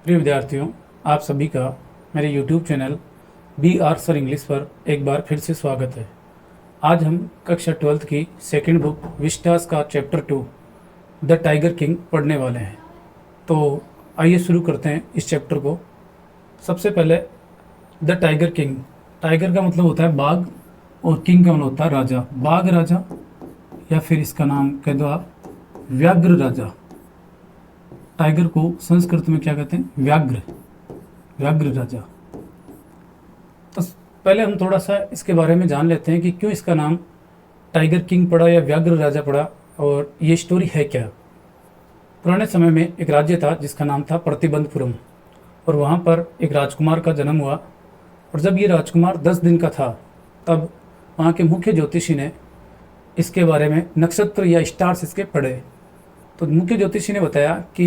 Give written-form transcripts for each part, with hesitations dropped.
प्रिय विद्यार्थियों, आप सभी का मेरे YouTube channel B R sir English पर एक बार फिर से स्वागत है। आज हम कक्षा 12th की सेकंड बुक विस्टास का चैप्टर 2 द टाइगर किंग पढ़ने वाले हैं। तो आइए शुरू करते हैं इस चैप्टर को। सबसे पहले द टाइगर किंग। टाइगर का मतलब होता है बाघ और किंग का मतलब होता है राजा। बाघ राजा या फिर इसका नाम कह दो आप व्याघ्र राजा। टाइगर को संस्कृत में क्या कहते हैं? व्याघ्र, व्याघ्र राजा। तो पहले हम थोड़ा सा इसके बारे में जान लेते हैं कि क्यों इसका नाम टाइगर किंग पड़ा या व्याघ्र राजा पड़ा और ये स्टोरी है क्या। पुराने समय में एक राज्य था जिसका नाम था प्रतिबंधपुरम और वहाँ पर एक राजकुमार का जन्म हुआ। और जब ये राजकुमार 10 दिन का था तब वहाँ के मुख्य ज्योतिषी ने इसके बारे में नक्षत्र या स्टार्स इसके पढ़े। तो मुख्य ज्योतिषी ने बताया कि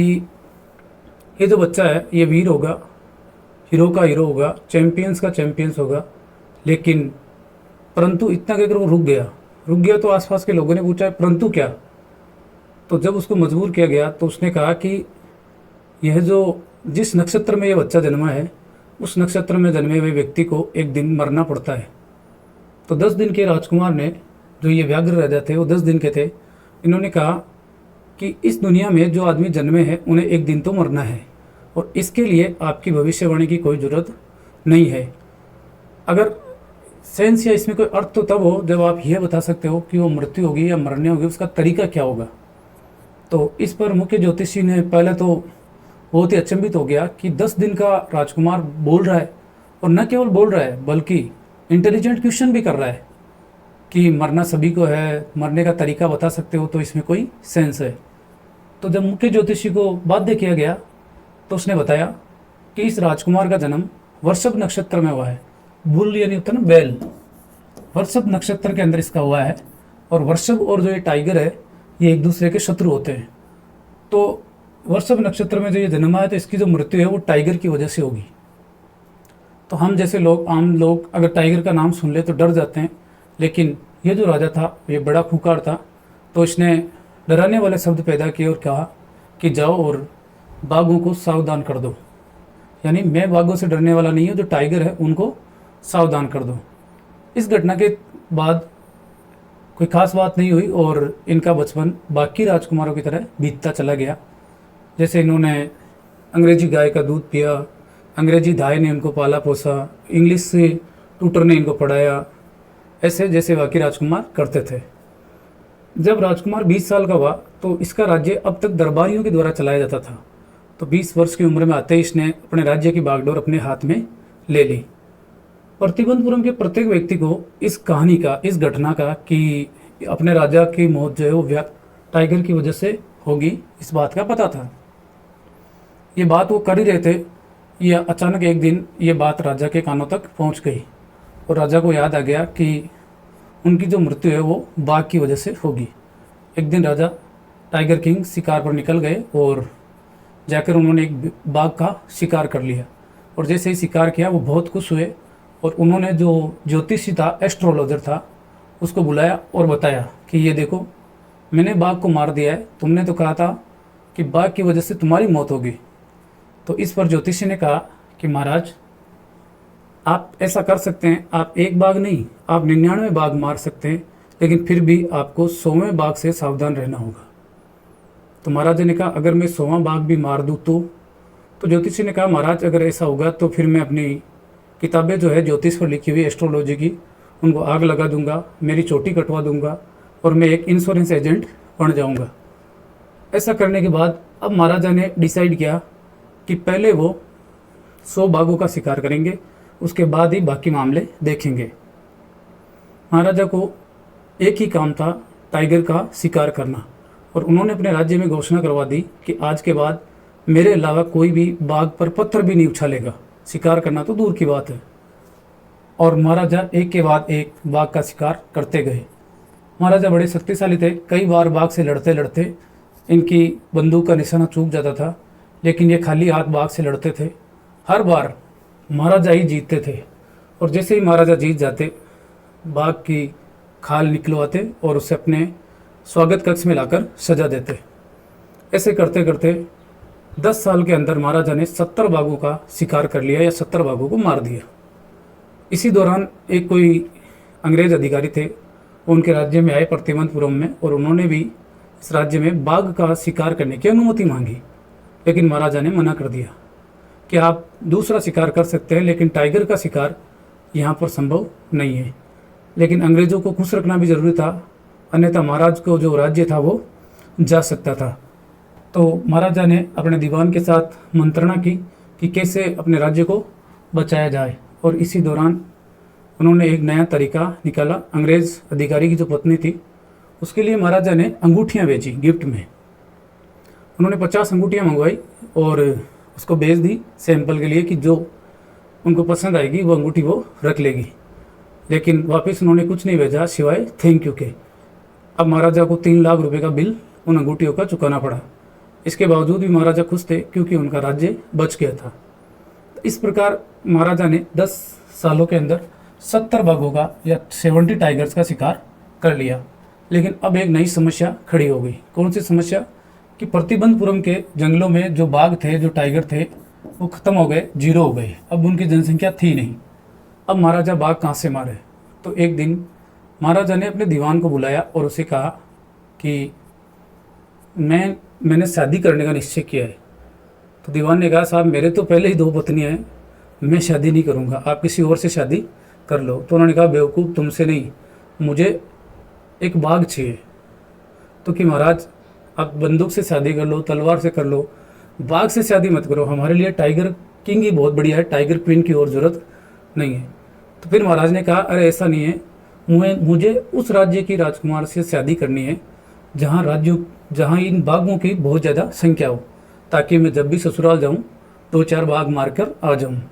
ये जो बच्चा है ये वीर होगा, हीरो का हीरो होगा, चैंपियंस का चैंपियंस होगा। लेकिन परंतु इतना कहकर वो रुक गया। तो आसपास के लोगों ने पूछा परंतु क्या। तो जब उसको मजबूर किया गया तो उसने कहा कि यह जो जिस नक्षत्र में यह बच्चा जन्मा है उस नक्षत्र में जन्मे हुए व्यक्ति को एक दिन मरना पड़ता है। तो 10 दिन के राजकुमार ने, जो ये व्याघ्र राजा थे वो 10 दिन के थे, इन्होंने कहा कि इस दुनिया में जो आदमी जन्मे हैं उन्हें एक दिन तो मरना है और इसके लिए आपकी भविष्यवाणी की कोई ज़रूरत नहीं है। अगर सेंस या इसमें कोई अर्थ तो तब हो जब आप यह बता सकते हो कि वो मृत्यु होगी या मरने होगी, उसका तरीका क्या होगा। तो इस पर मुख्य ज्योतिषी ने पहले तो बहुत ही अचंभित हो गया कि 10 दिन का राजकुमार बोल रहा है और न केवल बोल रहा है बल्कि इंटेलिजेंट क्वेश्चन भी कर रहा है कि मरना सभी को है, मरने का तरीका बता सकते हो, तो इसमें कोई सेंस है। तो जब मुख्य ज्योतिषी को बाध्य किया गया तो उसने बताया कि इस राजकुमार का जन्म वृषभ नक्षत्र में हुआ है। बुल यानी होता है ना बैल, वृषभ नक्षत्र के अंदर इसका हुआ है। और वृषभ और जो ये टाइगर है ये एक दूसरे के शत्रु होते हैं। तो वृषभ नक्षत्र में जो ये जन्मा है तो इसकी जो मृत्यु है वो टाइगर की वजह से होगी। तो हम जैसे लोग, आम लोग अगर टाइगर का नाम सुन ले तो डर जाते हैं, लेकिन ये जो राजा था ये बड़ा खूंखार था। तो इसने डराने वाले शब्द पैदा किए और कहा कि जाओ और बाघों को सावधान कर दो। यानी मैं बाघों से डरने वाला नहीं हूँ, जो टाइगर है उनको सावधान कर दो। इस घटना के बाद कोई खास बात नहीं हुई और इनका बचपन बाकी राजकुमारों की तरह बीतता चला गया। जैसे इन्होंने अंग्रेजी गाय का दूध पिया, अंग्रेजी दाई ने इनको पाला पोसा, इंग्लिश से ट्यूटर ने इनको पढ़ाया, ऐसे जैसे बाकी राजकुमार करते थे। जब राजकुमार 20 साल का हुआ तो इसका राज्य अब तक दरबारियों के द्वारा चलाया जाता था। तो 20 वर्ष की उम्र में आते ही इसने अपने राज्य की बागडोर अपने हाथ में ले ली। प्रतिबंधपुरम के प्रत्येक व्यक्ति को इस कहानी का, इस घटना का कि अपने राजा की मौत जो है वो टाइगर की वजह से होगी, इस बात का पता था। ये बात वो कर ही रहे थे, ये अचानक एक दिन ये बात राजा के कानों तक पहुंच गई और राजा को याद आ गया कि उनकी जो मृत्यु है वो बाघ की वजह से होगी। एक दिन राजा टाइगर किंग शिकार पर निकल गए और जाकर उन्होंने एक बाघ का शिकार कर लिया। और जैसे ही शिकार किया वो बहुत खुश हुए और उन्होंने जो ज्योतिषी था, एस्ट्रोलॉजर था, उसको बुलाया और बताया कि ये देखो मैंने बाघ को मार दिया है, तुमने तो कहा था कि बाघ की वजह से तुम्हारी मौत होगी। तो इस पर ज्योतिषी ने कहा कि महाराज आप ऐसा कर सकते हैं, आप एक बाघ नहीं आप 99 बाघ मार सकते हैं, लेकिन फिर भी आपको 100वें बाघ से सावधान रहना होगा। तो महाराज ने कहा अगर मैं 100वां बाघ भी मार दूँ तो ज्योतिषी ने कहा महाराज अगर ऐसा होगा तो फिर मैं अपनी किताबें जो है ज्योतिष पर लिखी हुई एस्ट्रोलॉजी की उनको आग लगा दूंगा, मेरी चोटी कटवा दूंगा और मैं एक इंश्योरेंस एजेंट बन जाऊंगा। ऐसा करने के बाद अब महाराजा ने डिसाइड किया कि पहले वो 100 बाघों का शिकार करेंगे, उसके बाद ही बाकी मामले देखेंगे। महाराजा को एक ही काम था, टाइगर का शिकार करना, और उन्होंने अपने राज्य में घोषणा करवा दी कि आज के बाद मेरे अलावा कोई भी बाघ पर पत्थर भी नहीं उछालेगा। शिकार करना तो दूर की बात है। और महाराजा एक के बाद एक बाघ का शिकार करते गए। महाराजा बड़े शक्तिशाली थे, कई बार बाघ से लड़ते लड़ते इनकी बंदूक का निशाना चूक जाता था, लेकिन ये खाली हाथ बाघ से लड़ते थे। हर बार महाराजा ही जीतते थे और जैसे ही महाराजा जीत जाते बाघ की खाल निकलवाते और उसे अपने स्वागत कक्ष में लाकर सजा देते। ऐसे करते करते 10 साल के अंदर महाराजा ने 70 बाघों का शिकार कर लिया या 70 बाघों को मार दिया। इसी दौरान एक कोई अंग्रेज अधिकारी थे, वो उनके राज्य में आए प्रतिवंतपुरम में, और उन्होंने भी इस राज्य में बाघ का शिकार करने की अनुमति मांगी। लेकिन महाराजा ने मना कर दिया कि आप दूसरा शिकार कर सकते हैं, लेकिन टाइगर का शिकार यहाँ पर संभव नहीं है। लेकिन अंग्रेज़ों को खुश रखना भी ज़रूरी था, अन्यथा महाराज को जो राज्य था वो जा सकता था। तो महाराजा ने अपने दीवान के साथ मंत्रणा की कि कैसे अपने राज्य को बचाया जाए, और इसी दौरान उन्होंने एक नया तरीका निकाला। अंग्रेज़ अधिकारी की जो पत्नी थी, उसके लिए महाराजा ने अंगूठियाँ भेजी गिफ्ट में। उन्होंने 50 अंगूठियाँ मंगवाई और उसको भेज दी सैंपल के लिए कि जो उनको पसंद आएगी वो अंगूठी वो रख लेगी। लेकिन वापस उन्होंने कुछ नहीं भेजा सिवाय थैंक यू के। अब महाराजा को 3 लाख रुपए का बिल उन अंगूठियों का चुकाना पड़ा। इसके बावजूद भी महाराजा खुश थे, क्योंकि उनका राज्य बच गया था। इस प्रकार महाराजा ने 10 सालों के अंदर 70 बाघों का या 70 टाइगर्स का शिकार कर लिया। लेकिन अब एक नई समस्या खड़ी हो गई। कौन सी समस्या? कि प्रतिबंधपुरम के जंगलों में जो बाघ थे, जो टाइगर थे, वो खत्म हो गए, जीरो हो गए। अब उनकी जनसंख्या थी नहीं। अब महाराजा बाघ कहाँ से मारे? तो एक दिन महाराजा ने अपने दीवान को बुलाया और उसे कहा कि मैंने शादी करने का निश्चय किया है। तो दीवान ने कहा, साहब मेरे तो पहले ही 2 पत्नियां हैं, मैं शादी नहीं करूंगा, आप किसी और से शादी कर लो। तो उन्होंने कहा, बेवकूफ़, तुमसे नहीं, मुझे एक बाघ चाहिए। तो कि महाराज आप बंदूक से शादी कर लो, तलवार से कर लो, बाघ से शादी मत करो, हमारे लिए टाइगर किंग ही बहुत बढ़िया है, टाइगर क्वीन की और ज़रूरत नहीं है। तो फिर महाराज ने कहा, अरे ऐसा नहीं है, मुझे उस राज्य की राजकुमार से शादी करनी है जहाँ इन बाघों की बहुत ज़्यादा संख्या हो, ताकि मैं जब भी ससुराल जाऊँ 2-4 बाघ मारकर आ जाऊँ।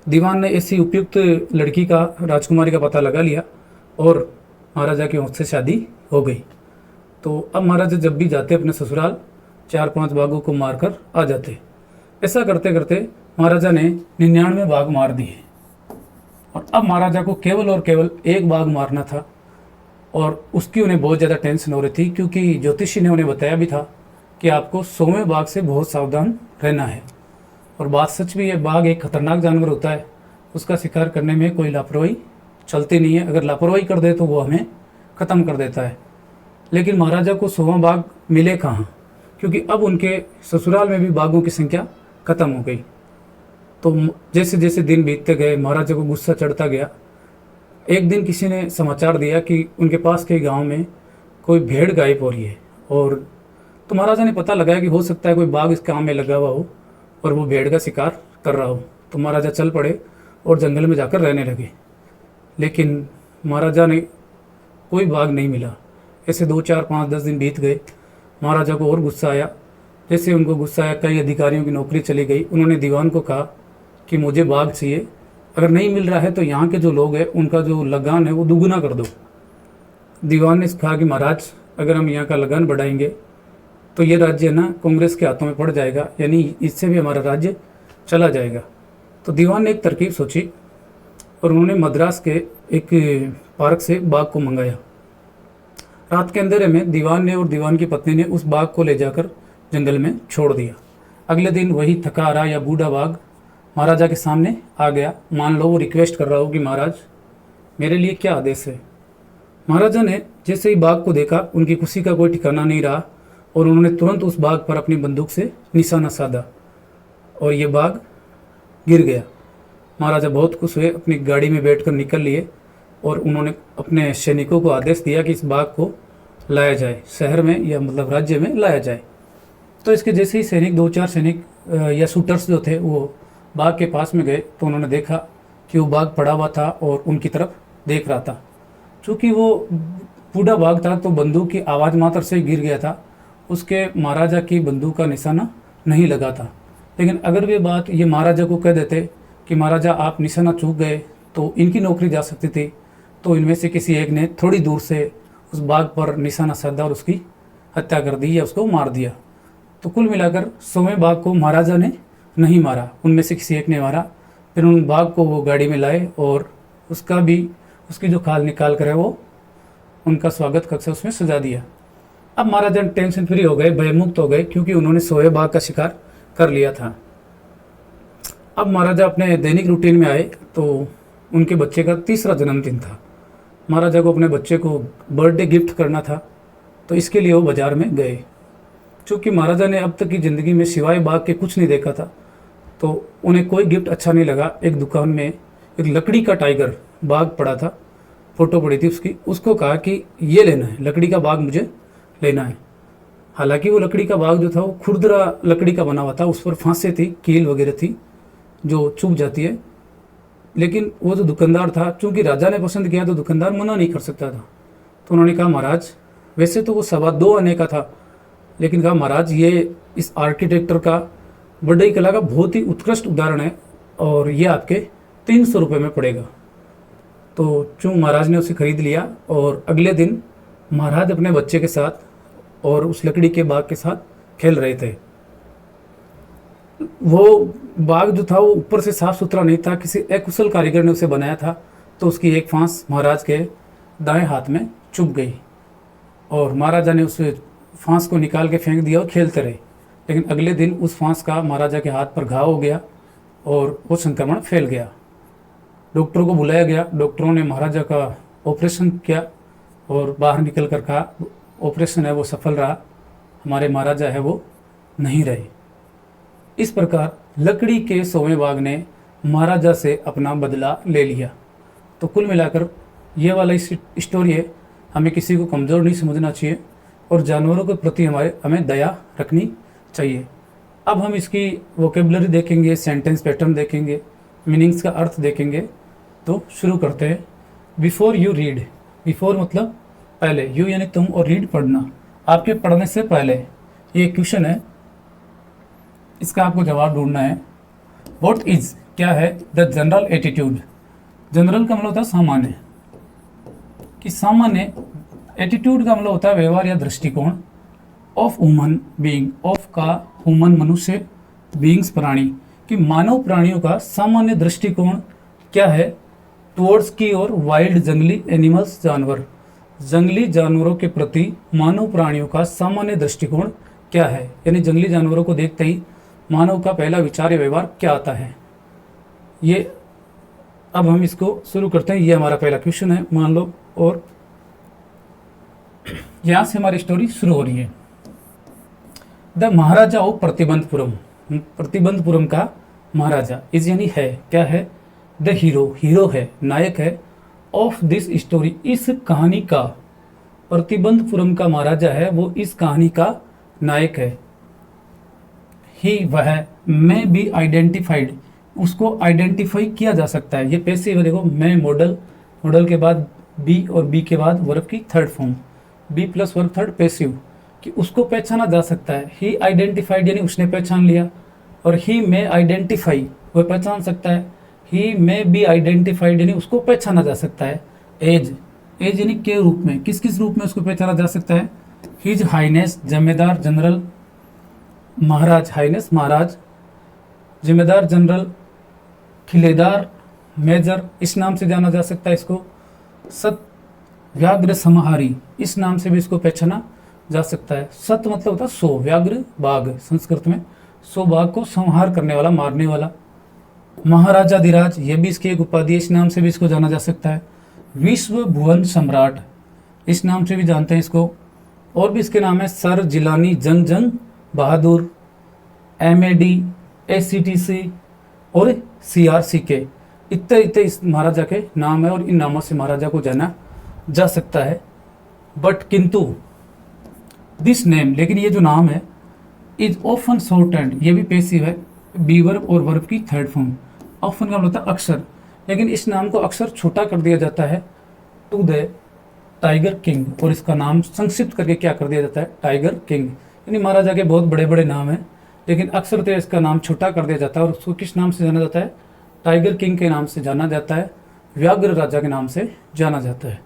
दीवान ने ऐसी उपयुक्त लड़की का, राजकुमारी का पता लगा लिया और महाराजा की ओर से शादी हो गई। तो अब महाराजा जब भी जाते अपने ससुराल 4-5 बाघों को मारकर आ जाते। ऐसा करते करते महाराजा ने 99 बाघ मार दिए, और अब महाराजा को केवल और केवल 1 बाघ मारना था, और उसकी उन्हें बहुत ज़्यादा टेंशन हो रही थी, क्योंकि ज्योतिषी ने उन्हें बताया भी था कि आपको 100वें बाघ से बहुत सावधान रहना है। और बात सच भी है, बाघ एक खतरनाक जानवर होता है, उसका शिकार करने में कोई लापरवाही चलती नहीं है। अगर लापरवाही कर दे तो वो हमें ख़त्म कर देता है। लेकिन महाराजा को 100वां बाघ मिले कहाँ, क्योंकि अब उनके ससुराल में भी बाघों की संख्या खत्म हो गई। तो जैसे जैसे दिन बीतते गए, महाराजा को गुस्सा चढ़ता गया। एक दिन किसी ने समाचार दिया कि उनके पास के गांव में कोई भेड़ गायब हो रही है, और तो महाराजा ने पता लगाया कि हो सकता है कोई बाघ इस काम में लगा हुआ हो और वो भेड़ का शिकार कर रहा हो। तो महाराजा चल पड़े और जंगल में जाकर रहने लगे। लेकिन महाराजा ने कोई बाघ नहीं मिला। ऐसे 2, 4, 5, 10 दिन बीत गए। महाराजा को और गुस्सा आया। जैसे उनको गुस्सा आया, कई अधिकारियों की नौकरी चली गई। उन्होंने दीवान को कहा कि मुझे बाघ चाहिए, अगर नहीं मिल रहा है तो यहाँ के जो लोग हैं उनका जो लगान है वो दुगुना कर दो। दीवान ने कहा कि महाराज अगर हम यहाँ का लगान बढ़ाएंगे तो ये राज्य ना कांग्रेस के हाथों में पड़ जाएगा, यानी इससे भी हमारा राज्य चला जाएगा। तो दीवान ने एक तरकीब सोची और उन्होंने मद्रास के एक पार्क से बाघ को मंगाया। रात के अंधेरे में दीवान ने और दीवान की पत्नी ने उस बाघ को ले जाकर जंगल में छोड़ दिया। अगले दिन वही थका हारा या बूढ़ा बाघ महाराजा के सामने आ गया। मान लो वो रिक्वेस्ट कर रहा हो कि महाराज मेरे लिए क्या आदेश है। महाराजा ने जैसे ही बाघ को देखा, उनकी खुशी का कोई ठिकाना नहीं रहा और उन्होंने तुरंत उस बाघ पर अपनी बंदूक से निशाना साधा और ये बाघ गिर गया। महाराजा बहुत खुश हुए, अपनी गाड़ी में बैठकर निकल लिए और उन्होंने अपने सैनिकों को आदेश दिया कि इस बाघ को लाया जाए, शहर में या मतलब राज्य में लाया जाए। तो इसके जैसे ही सैनिक 2-4 सैनिक या शूटर्स जो थे वो बाघ के पास में गए तो उन्होंने देखा कि वो बाघ पड़ा हुआ था और उनकी तरफ देख रहा था। चूँकि वो बूढ़ा बाघ था तो बंदूक की आवाज़ मात्र से गिर गया था, उसके महाराजा की बंदूक का निशाना नहीं लगा था। लेकिन अगर वे बात ये महाराजा को कह देते कि महाराजा आप निशाना चूक गए तो इनकी नौकरी जा सकती थी, तो इनमें से किसी एक ने थोड़ी दूर से उस बाघ पर निशाना साधा और उसकी हत्या कर दी या उसको मार दिया। तो कुल मिलाकर 100वें बाघ को महाराजा ने नहीं मारा, उनमें से किसी एक ने मारा। फिर उन बाघ को वो गाड़ी में लाए और उसकी जो खाल निकाल कर है वो उनका स्वागत कक्ष उसमें सजा दिया। अब महाराजा टेंशन फ्री हो गए, भयमुक्त हो गए, क्योंकि उन्होंने सोए बाघ का शिकार कर लिया था। अब महाराजा अपने दैनिक रूटीन में आए तो उनके बच्चे का तीसरा जन्मदिन था। महाराजा को अपने बच्चे को बर्थडे गिफ्ट करना था, तो इसके लिए वो बाजार में गए। चूँकि महाराजा ने अब तक की ज़िंदगी में सिवाय बाघ के कुछ नहीं देखा था, तो उन्हें कोई गिफ्ट अच्छा नहीं लगा। एक दुकान में एक लकड़ी का टाइगर बाघ पड़ा था, फ़ोटो पड़ी थी उसकी। उसको कहा कि ये लेना है, लकड़ी का बाघ मुझे लेना है। हालांकि वो लकड़ी का बाघ जो था वो खुरदरा लकड़ी का बना हुआ था, उस पर फांसे थी, कील वगैरह थी जो चुभ जाती है। लेकिन वो जो दुकानदार था, चूंकि राजा ने पसंद किया तो दुकानदार मना नहीं कर सकता था। तो उन्होंने कहा महाराज, वैसे तो वो 2.25 आने का था, लेकिन कहा महाराज ये इस आर्किटेक्टर का बढ़ई कला का बहुत ही उत्कृष्ट उदाहरण है और ये आपके 300 रुपये में पड़ेगा। तो चूँ महाराज ने उसे खरीद लिया और अगले दिन महाराज अपने बच्चे के साथ और उस लकड़ी के बाग के साथ खेल रहे थे। वो बाग जो था वो ऊपर से साफ सुथरा नहीं था, किसी अकुशल कारीगर ने उसे बनाया था। तो उसकी एक फांस महाराज के दाएं हाथ में चुभ गई और महाराजा ने उस फांस को निकाल के फेंक दिया और खेलते रहे। लेकिन अगले दिन उस फांस का महाराजा के हाथ पर घाव हो गया और वो संक्रमण फैल गया। डॉक्टरों को बुलाया गया, डॉक्टरों ने महाराजा का ऑपरेशन किया और बाहर निकल कर कहा ऑपरेशन है वो सफल रहा, हमारे महाराजा है वो नहीं रहे। इस प्रकार लकड़ी के सोए बाघ ने महाराजा से अपना बदला ले लिया। तो कुल मिलाकर ये वाला स्टोरी है, हमें किसी को कमज़ोर नहीं समझना चाहिए और जानवरों के प्रति हमें दया रखनी चाहिए। अब हम इसकी वोकेबलरी देखेंगे, सेंटेंस पैटर्न देखेंगे, मीनिंग्स का अर्थ देखेंगे। तो शुरू करते हैं। बिफोर यू रीड, बिफोर मतलब पहले, यू यानी तुम और रीड पढ़ना, आपके पढ़ने से पहले। ये क्वेश्चन है, इसका आपको जवाब ढूंढना है। व्हाट इज, क्या है, द जनरल एटीट्यूड। जनरल का मतलब होता है सामान्य, कि सामान्य। एटीट्यूड का मतलब होता है व्यवहार या दृष्टिकोण। ऑफ ह्यूमन बीइंग, ऑफ का ह्यूमन मनुष्य, बीइंग्स प्राणी, कि मानव प्राणियों का सामान्य दृष्टिकोण क्या है टुवर्ड्स की और वाइल्ड जंगली एनिमल्स जानवर, जंगली जानवरों के प्रति मानव प्राणियों का सामान्य दृष्टिकोण क्या है। यानी जंगली जानवरों को देखते ही मानव का पहला विचार या व्यवहार क्या आता है। ये अब हम इसको शुरू करते हैं। ये हमारा पहला क्वेश्चन है मान लो, और यहाँ से हमारी स्टोरी शुरू हो रही है। The Maharaja of Pratibandapuram, Pratibandapuram का महाराजा इज यानी है, क्या है, द हीरो, हीरो है, नायक है, ऑफ दिस स्टोरी, इस कहानी का। प्रतिबंधपुरम का महाराजा है, वो इस कहानी का नायक है। ही वह, मैं भी आइडेंटिफाइड, उसको आइडेंटिफाई किया जा सकता है। ये पैसिव है, देखो मैं मॉडल, मॉडल के बाद बी और बी के बाद वर्ब की third form, B plus verb third passive, कि उसको पहचाना जा सकता है। ही आइडेंटिफाइड यानी उसने पहचान लिया, और ही मे आइडेंटिफाई वह पहचान सकता है। ही मे बी आइडेंटिफाइड यानी उसको पहचाना जा सकता है। एज, एज यानी के रूप में, किस किस रूप में उसको पहचाना जा सकता है। हिज हाइनेस, जमेदार जनरल, महाराज, हाइनेस महाराज, जिम्मेदार जनरल, खिलेदार मेजर, इस नाम से जाना जा सकता है इसको। सत व्याघ्र समाहारी, इस नाम से भी इसको पहचाना जा सकता है। सत मतलब होता है 100, व्याघ्र बाघ, संस्कृत में 100 बाघ को संहार करने वाला, मारने वाला। महाराजाधिराज, ये भी इसकी एक उपाधि है, इस नाम से भी इसको जाना जा सकता है। विश्व भुवन सम्राट, इस नाम से भी जानते हैं इसको। और भी इसके नाम है सर जिलानी जंग जंग बहादुर, MAD, ACTC और CRCK, इतने इतने इस महाराजा के नाम है और इन नामों से महाराजा को जाना जा सकता है। बट किंतु दिस नेम, लेकिन ये जो नाम है, इज ऑफन शॉर्टेंड, ये भी पैसिव है, बी वर्ब और वर्ब की थर्ड फॉर्म। ऑफन का मतलब होता है अक्सर, लेकिन इस नाम को अक्सर छोटा कर दिया जाता है टू द टाइगर किंग, और इसका नाम संक्षिप्त करके क्या कर दिया जाता है, टाइगर किंग। यानी महाराजा के बहुत बड़े बड़े नाम हैं, लेकिन अक्सर तो इसका नाम छोटा कर दिया जाता है और उसको किस नाम से जाना जाता है, टाइगर किंग के नाम से जाना जाता है, व्याघ्र राजा के नाम से जाना जाता है।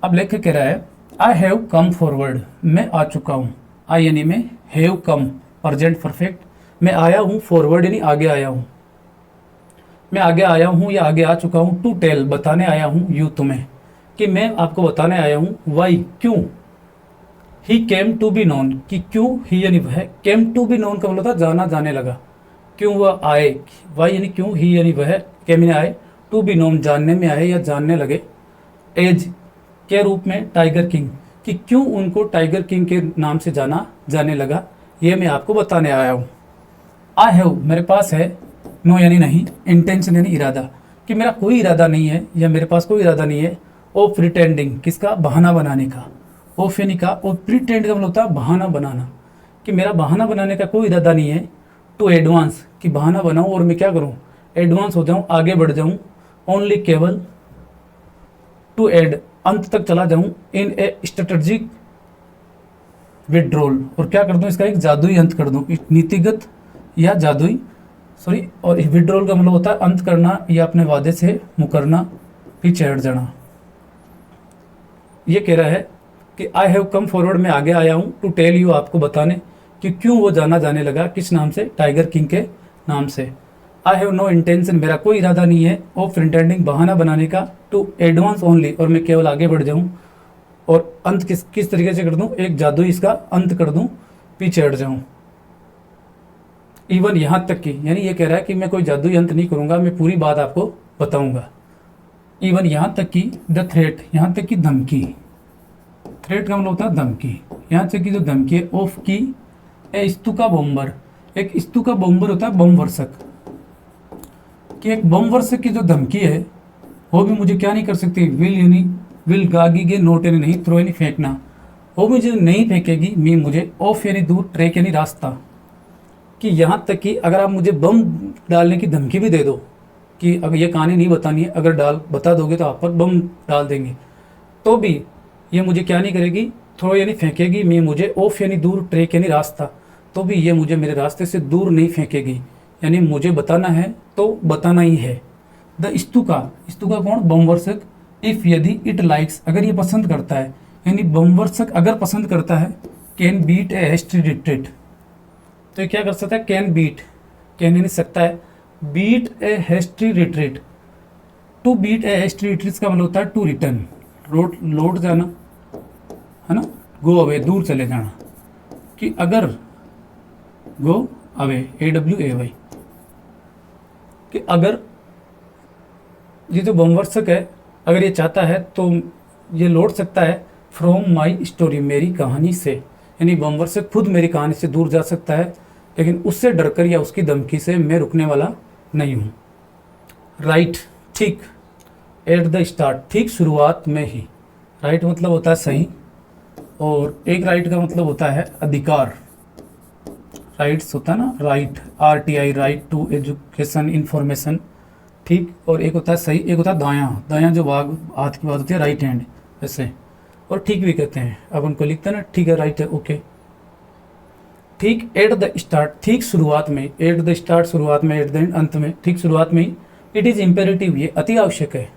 अब लेखक कह रहा है आई हैव कम फॉरवर्ड, मैं आ चुका हूँ। आई यानी में, हैव कम प्रेजेंट परफेक्ट, मैं आया हूँ, फॉरवर्ड यानी आगे आया हूँ, मैं आगे आया हूँ या आगे आ चुका हूँ। टू टेल, बताने आया हूँ, यू तुम्हें, कि मैं आपको बताने आया हूँ। वाई, क्यों, ही केम टू बी नोन, कि क्यों ही यानी वह, केम टू बी नोन का मतलब था जाना जाने लगा, क्यों वह आए, वाई यानी क्यों, ही यानी वह, केम यानी आए, टू बी नोन जानने में आए या जानने लगे, एज के रूप में टाइगर किंग, कि क्यों उनको टाइगर किंग के नाम से जाना जाने लगा, ये मैं आपको बताने आया हूँ। आई हैव मेरे पास है, नो यानी नहीं, इंटेंशन यानी इरादा, कि मेरा कोई इरादा नहीं है या मेरे पास कोई इरादा नहीं है, ऑफ प्रिटेंडिंग किसका, बहाना बनाने का, ऑफ यानी का, और प्रिटेंड का मतलब होता है बहाना बनाना, कि मेरा बहाना बनाने का कोई इरादा नहीं है, टू एडवांस कि बहाना बनाऊं और मैं क्या करूं, एडवांस हो जाऊं, आगे बढ़ जाऊं, ओनली केवल, टू एड अंत तक चला जाऊं, इन ए स्ट्रेटजिक विड्रॉल, और क्या कर दूं, इसका एक जादुई अंत कर दूं, नीतिगत या जादुई, सॉरी, और विड्रॉल का मतलब होता है अंत करना या अपने वादे से मुकरना, पीछे हट जाना। ये कह रहा है कि आई हैव कम फॉरवर्ड, में आगे आया हूँ, टू टेल यू आपको बताने कि क्यों वो जाना जाने लगा, किस नाम से, टाइगर किंग के नाम से। आई हैव नो इंटेंशन मेरा कोई इरादा नहीं है, ऑफ प्रिटेंडिंग बहाना बनाने का, टू एडवांस ओनली और मैं केवल आगे बढ़ जाऊँ, और अंत किस तरीके से कर दूँ, एक जादुई इसका अंत कर दूँ, पीछे हट जाऊँ। इवन यहाँ तक कि, यानी ये कह रहा है कि मैं कोई जादुई अंत नहीं करूँगा, मैं पूरी बात आपको बताऊँगा। इवन यहाँ तक कि द थ्रेट, यहाँ तक कि धमकी, थ्रेट का मतलब होता है धमकी, यहाँ तक कि जो धमकी है, ऑफ की ए स्तुका बॉम्बर, एक स्तुका बॉम्बर होता है बम वर्षक, कि एक बम वर्षक की जो धमकी है वो भी मुझे क्या नहीं कर सकती, विल यानी विल गागीगे, नोट यानी नहीं, थ्रो यानी फेंकना, वो मुझे नहीं फेंकेगी, मी मुझे, ऑफ यानी दूर, ट्रैक यानी रास्ता, कि यहाँ तक कि अगर आप मुझे बम डालने की धमकी भी दे दो कि अगर ये कहानी नहीं बतानी है, अगर बता दोगे तो आप पर बम डाल देंगे, तो भी ये मुझे क्या नहीं करेगी, थ्रो यानी फेंकेगी, मैं मुझे, ऑफ यानी दूर, ट्रैक यानी रास्ता, तो भी ये मुझे मेरे रास्ते से दूर नहीं फेंकेगी, यानी मुझे बताना है तो बताना ही है। द स्तुका, स्तुका कौन, बमवर्षक, इफ यदि, इट लाइक्स अगर ये पसंद करता है, यानी बमवर्षक अगर पसंद करता है, can beat a hasty retreat, तो ये क्या कर सकता है, कैन बीट, कैन यानी सकता है, beat a hasty retreat, to beat a hasty retreat का मतलब होता है टू रिटर्न, लौट जाना है ना, गो अवे दूर चले जाना, कि अगर गो अवे, AWAY, कि अगर ये जो बमवर्षक है अगर ये चाहता है तो ये लौट सकता है, फ्रॉम माई स्टोरी मेरी कहानी से, यानी बमवर्षक खुद मेरी कहानी से दूर जा सकता है, लेकिन उससे डरकर या उसकी धमकी से मैं रुकने वाला नहीं हूँ। राइट ठीक, एट द स्टार्ट ठीक शुरुआत में ही, राइट मतलब होता है सही, और एक राइट का मतलब होता है अधिकार, राइट्स होता है ना, right, RTI, right to education information, ठीक, और एक होता है सही, एक होता है दायां, दायां जो हाथ की बात होती है, राइट हैंड ऐसे, और ठीक भी कहते हैं, अब उनको लिखते हैं ना, ठीक है, राइट है, ओके, ठीक, एट द स्टार्ट ठीक शुरुआत में, एट द स्टार्ट शुरुआत में, एट द एंड अंत में, ठीक शुरुआत में ही, इट इज़ इम्पेरेटिव ये अति आवश्यक है,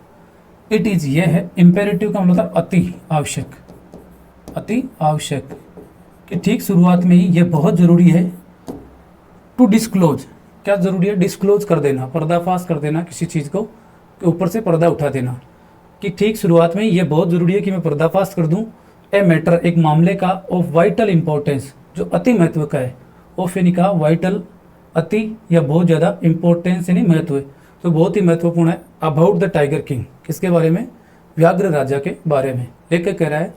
इट इज़ ये है, इम्पेरेटिव का मतलब अति आवश्यक, अति आवश्यक, कि ठीक शुरुआत में ही ये बहुत ज़रूरी है, टू डिस्क्लोज क्या ज़रूरी है, डिस्क्लोज कर देना, पर्दाफाश कर देना किसी चीज़ को, के ऊपर से पर्दा उठा देना, कि ठीक शुरुआत में ही ये बहुत ज़रूरी है कि मैं पर्दाफाश कर दूं, ए मैटर एक मामले का, ऑफ वाइटल इंपॉर्टेंस जो अति महत्व का है, ऑफ यानी का वाइटल, अति या बहुत ज़्यादा, इंपॉर्टेंस यानी महत्व, तो बहुत ही महत्वपूर्ण है, अबाउट द टाइगर किंग किसके बारे में, व्याघ्र राजा के बारे में। लेखक कह रहा है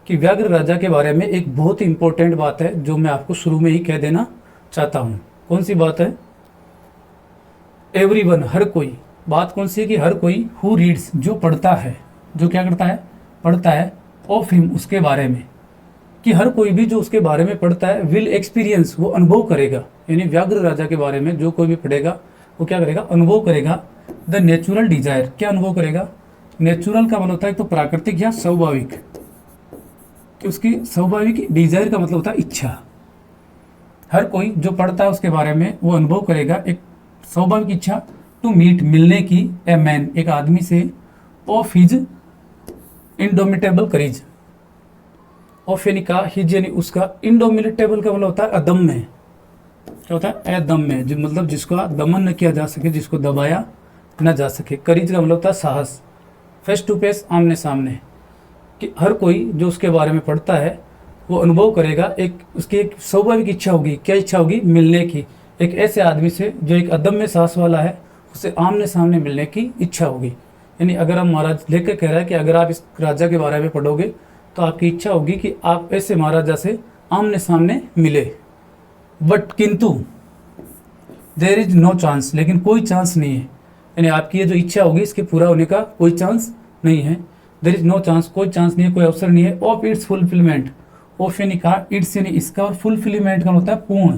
कि व्याघ्र राजा के बारे में एक बहुत ही इंपॉर्टेंट बात है जो मैं आपको शुरू में ही कह देना चाहता हूँ। कौन सी बात है, एवरीवन हर कोई, बात कौन सी है कि हर कोई, हु रीड्स जो पढ़ता है, जो क्या करता है, पढ़ता है, ऑफ हिम उसके बारे में, कि हर कोई भी जो उसके बारे में पढ़ता है, विल एक्सपीरियंस वो अनुभव करेगा, यानी व्याघ्र राजा के बारे में जो कोई भी पढ़ेगा वो क्या करेगा, अनुभव करेगा, द नेचुरल डिजायर क्या अनुभव करेगा, नेचुरल का मतलब होता है तो प्राकृतिक या स्वाभाविक, कि उसकी स्वाभाविक, डिजायर का मतलब होता है इच्छा, हर कोई जो पढ़ता है उसके बारे में वो अनुभव करेगा एक स्वाभाविक इच्छा, टू मीट मिलने की, ए मैन एक आदमी से, of his indomitable courage, of यानी का, हिज यानी उसका, इंडोमिटेबल का मतलब होता है अदम्य, क्या होता है, अदम्य जो मतलब जिसका दमन न किया जा सके, जिसको दबाया न जा सके, करेज का मतलब होता है साहस, फेस टू फेस आमने सामने, कि हर कोई जो उसके बारे में पढ़ता है वो अनुभव करेगा, एक उसकी एक स्वाभाविक इच्छा होगी। क्या इच्छा होगी? मिलने की। एक ऐसे आदमी से जो एक अदम्य साहस वाला है, उससे आमने सामने मिलने की इच्छा होगी। यानी अगर हम महाराज लेकर कह रहा है कि अगर आप इस राजा के बारे में पढ़ोगे तो आपकी इच्छा होगी कि आप ऐसे महाराजा से आमने सामने मिले। बट किंतु देयर इज नो चांस, लेकिन कोई चांस नहीं है। यानी आपकी ये जो इच्छा होगी इसके पूरा होने का कोई चांस नहीं है। देयर इज नो चांस, कोई चांस नहीं है, कोई अवसर नहीं है। ऑफ इट्स फुलफिलमेंट, ऑफ यानी कहा, इट्स यानी इसका, और फुलफिलमेंट का होता है पूर्ण,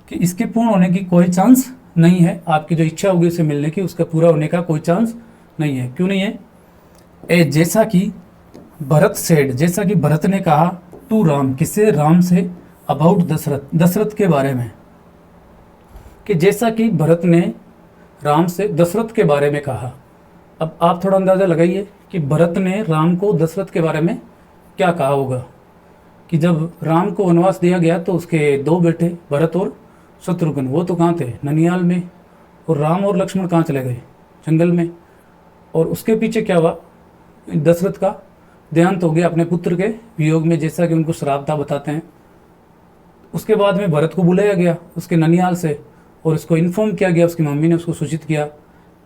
कि इसके पूर्ण होने की कोई चांस नहीं है। आपकी जो इच्छा होगी उसे मिलने की, उसका पूरा होने का कोई चांस नहीं है। क्यों नहीं है? जैसा कि भरत सेड, जैसा कि भरत ने कहा टू राम, किससे? राम से, अबाउट दशरथ, दशरथ के बारे में, कि जैसा कि भरत ने राम से दशरथ के बारे में कहा। अब आप थोड़ा अंदाज़ा लगाइए कि भरत ने राम को दशरथ के बारे में क्या कहा होगा। कि जब राम को वनवास दिया गया तो उसके दो बेटे भरत और शत्रुघ्न, वो तो कहाँ थे? ननियाल में। और राम और लक्ष्मण कहाँ चले गए? जंगल में। और उसके पीछे क्या हुआ? दशरथ का देहांत हो गया अपने पुत्र के वियोग में, जैसा कि उनको श्राप था, बताते हैं। उसके बाद में भरत को बुलाया गया उसके ननियाल से, और उसको इन्फॉर्म किया गया, उसकी मम्मी ने उसको सूचित किया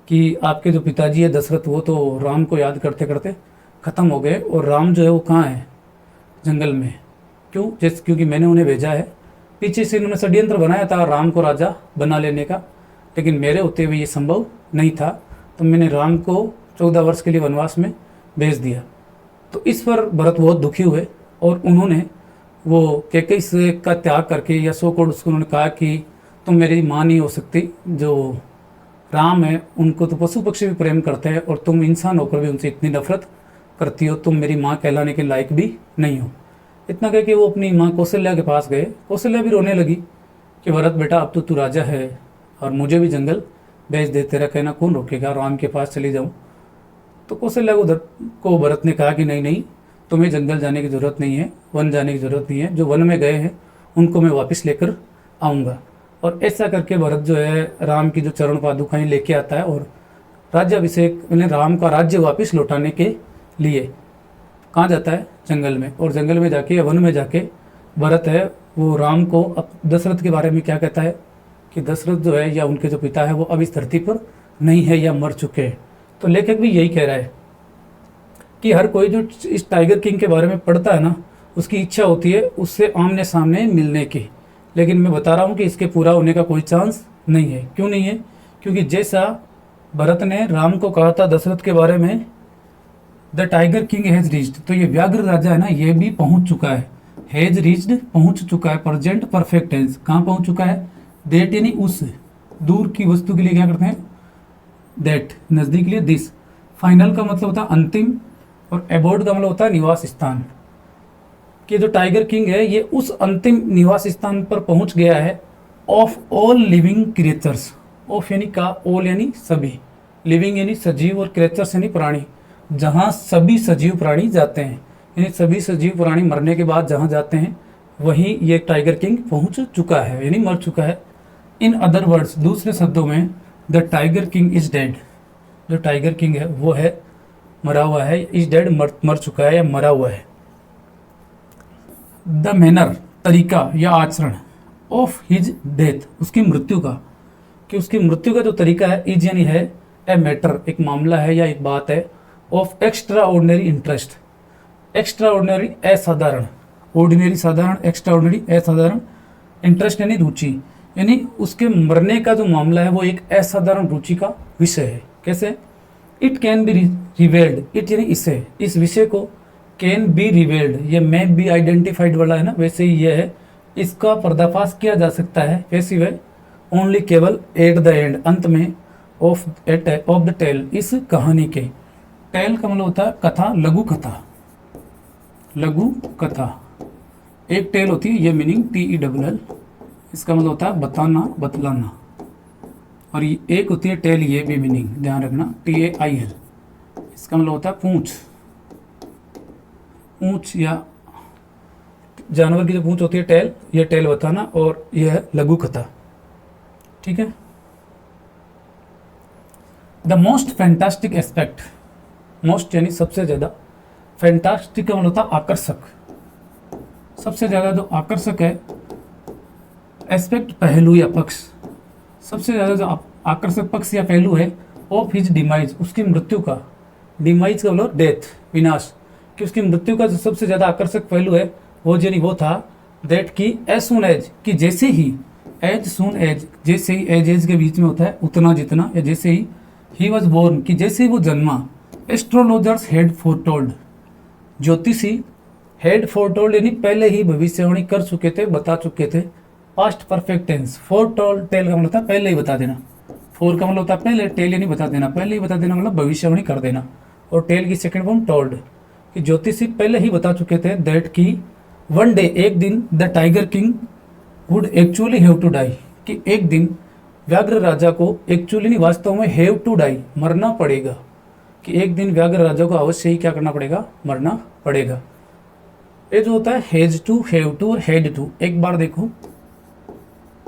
कि आपके जो पिताजी है दशरथ, वो तो राम को याद करते करते ख़त्म हो गए, और राम जो है वो कहाँ है? जंगल में। क्यों? क्योंकि मैंने उन्हें भेजा है। पीछे से इन्होंने षड्यंत्र बनाया था राम को राजा बना लेने का, लेकिन मेरे होते हुए ये संभव नहीं था, तो मैंने राम को 14 वर्ष के लिए वनवास में भेज दिया। तो इस पर भरत बहुत दुखी हुए, और उन्होंने वो कैकेयी से का त्याग करके, या सो कोड उसको उन्होंने कहा कि तुम मेरी माँ नहीं हो सकती, जो राम है उनको तो पशु पक्षी भी प्रेम करते हैं, और तुम इंसान होकर भी उनसे इतनी नफरत करती हो, तुम मेरी माँ कहलाने के लायक भी नहीं हो। इतना कह के वो अपनी माँ कौशल्या के पास गए। कौशल्या भी रोने लगी कि भरत बेटा, अब तो तू राजा है और मुझे भी जंगल भेज दे, तेरा कहना कौन रोकेगा, राम के पास चली जाऊँ। तो कौशल्या को भरत ने कहा कि नहीं नहीं, तुम्हें जंगल जाने की ज़रूरत नहीं है, वन जाने की ज़रूरत नहीं है, जो वन में गए हैं उनको मैं वापस लेकर आऊँगा। और ऐसा करके भरत जो है राम की जो चरण पादुकाएं लेके आता है, और राज्याभिषेक यानी राम का राज्य वापस लौटाने के लिए कहाँ जाता है? जंगल में। और जंगल में जाके या वन में जाके भरत है वो राम को अब दशरथ के बारे में क्या कहता है कि दशरथ जो है या उनके जो पिता है वो अब इस धरती पर नहीं है या मर चुके हैं। तो लेखक भी यही कह रहा है कि हर कोई जो इस टाइगर किंग के बारे में पढ़ता है ना, उसकी इच्छा होती है उससे आमने सामने मिलने की, लेकिन मैं बता रहा हूँ कि इसके पूरा होने का कोई चांस नहीं है। क्यों नहीं है? क्योंकि जैसा भरत ने राम को कहा था दशरथ के बारे में, the tiger king has reached, तो ये व्याघ्र राजा है ना, ये भी पहुंच चुका है। हैज रीच्ड, पहुंच चुका है। प्रेजेंट परफेक्ट टेंस, कहाँ पहुंच चुका है? दैट यानी उस, दूर की वस्तु के लिए क्या करते हैं? दैट, नजदीक के लिए दिस। फाइनल का मतलब होता है अंतिम, और एबोर्ड का मतलब होता है निवास स्थान। कि जो टाइगर किंग है ये उस अंतिम निवास स्थान पर पहुंच गया है। Of all living creatures, of यानी का, ऑल यानी सभी, लिविंग यानी सजीव, और क्रिएचर्स यानी प्राणी, जहाँ सभी सजीव प्राणी जाते हैं। यानी सभी सजीव प्राणी मरने के बाद जहाँ जाते हैं वहीं ये टाइगर किंग पहुंच चुका है, यानी मर चुका है। इन अदर वर्ड्स, दूसरे शब्दों में, the tiger king is dead, जो टाइगर किंग है वो है मरा हुआ है, इज डेड मर चुका है या मरा हुआ है। द मैनर, तरीका या आचरण, ऑफ हिज डेथ, उसकी मृत्यु का, कि उसकी मृत्यु का जो तरीका है, इज यानी है, ए मैटर, एक मामला है या एक बात है, of extra ordinary interest, extra ordinary असाधारण, ऑर्डिनरी साधारण, एक्स्ट्रा ऑर्डिनरी असाधारण, इंटरेस्ट यानी रुचि, यानी उसके मरने का जो मामला है वो एक असाधारण रुचि का विषय है। कैसे? It can be revelled, it यानी इसे, इस विषय को, कैन बी रिवेल्ड, ये मे बी आइडेंटिफाइड वाला है ना, वैसे ही ये है, इसका पर्दाफाश किया जा सकता है। कैसी वे? ओनली, केवल, एट द एंड, अंत में, ऑफ द टेल, इस कहानी के। टेल का मतलब होता है कथा, लघु कथा, लघु कथा। एक टेल होती है, ये मीनिंग TELL, इसका मतलब होता है बताना, बतलाना। और ये एक होती है टेल, ये भी मीनिंग ध्यान रखना, TAIL, इसका मतलब होता है पूंछ, पूंछ या जानवर की जो पूंछ होती है टेल, ये टेल बताना, और यह है लघु कथा। ठीक है। The most fantastic aspect, most यानी सबसे ज्यादा, फैंटास्टिक का मतलब होता है आकर्षक, सबसे ज़्यादा जो आकर्षक है एस्पेक्ट, पहलू या पक्ष, सबसे ज़्यादा जो आकर्षक पक्ष या पहलू है ऑफ हिज डिमाइज, उसकी मृत्यु का, डिमाइज का मतलब डेथ, विनाश, कि उसकी मृत्यु का जो सबसे ज़्यादा आकर्षक पहलू है वो था दैट की एज सुन एज, कि जैसे ही, एज सुन एज, जैसे ही, एज के बीच में होता है उतना जितना, या जैसे ही वॉज बोर्न, कि जैसे ही वो जन्मा, एस्ट्रोलॉजर्स हेड फोरटोल्ड, ज्योतिषी हेड फोरटोल्ड यानी पहले ही भविष्यवाणी कर चुके थे, बता चुके थे। Past perfect tense, foretold, tell का मतलब होता है पहले ही बता देना, फोर का मतलब होता है पहले, टेल यानी बता देना, पहले ही बता देना मतलब भविष्यवाणी कर देना, और टेल की सेकंड फॉर्म टोल्ड, कि ज्योतिषी पहले ही बता चुके थे दैट की वन डे, एक दिन, the tiger king would actually have to die, कि एक दिन व्याघ्र राजा को एक्चुअली नहीं वास्तव में हैव टू डाई, मरना पड़ेगा, कि एक दिन व्याघ्र राजा को अवश्य ही क्या करना पड़ेगा, मरना पड़ेगा। ये जो होता है हैज टू, हैव टू और हैड टू, एक बार देखो,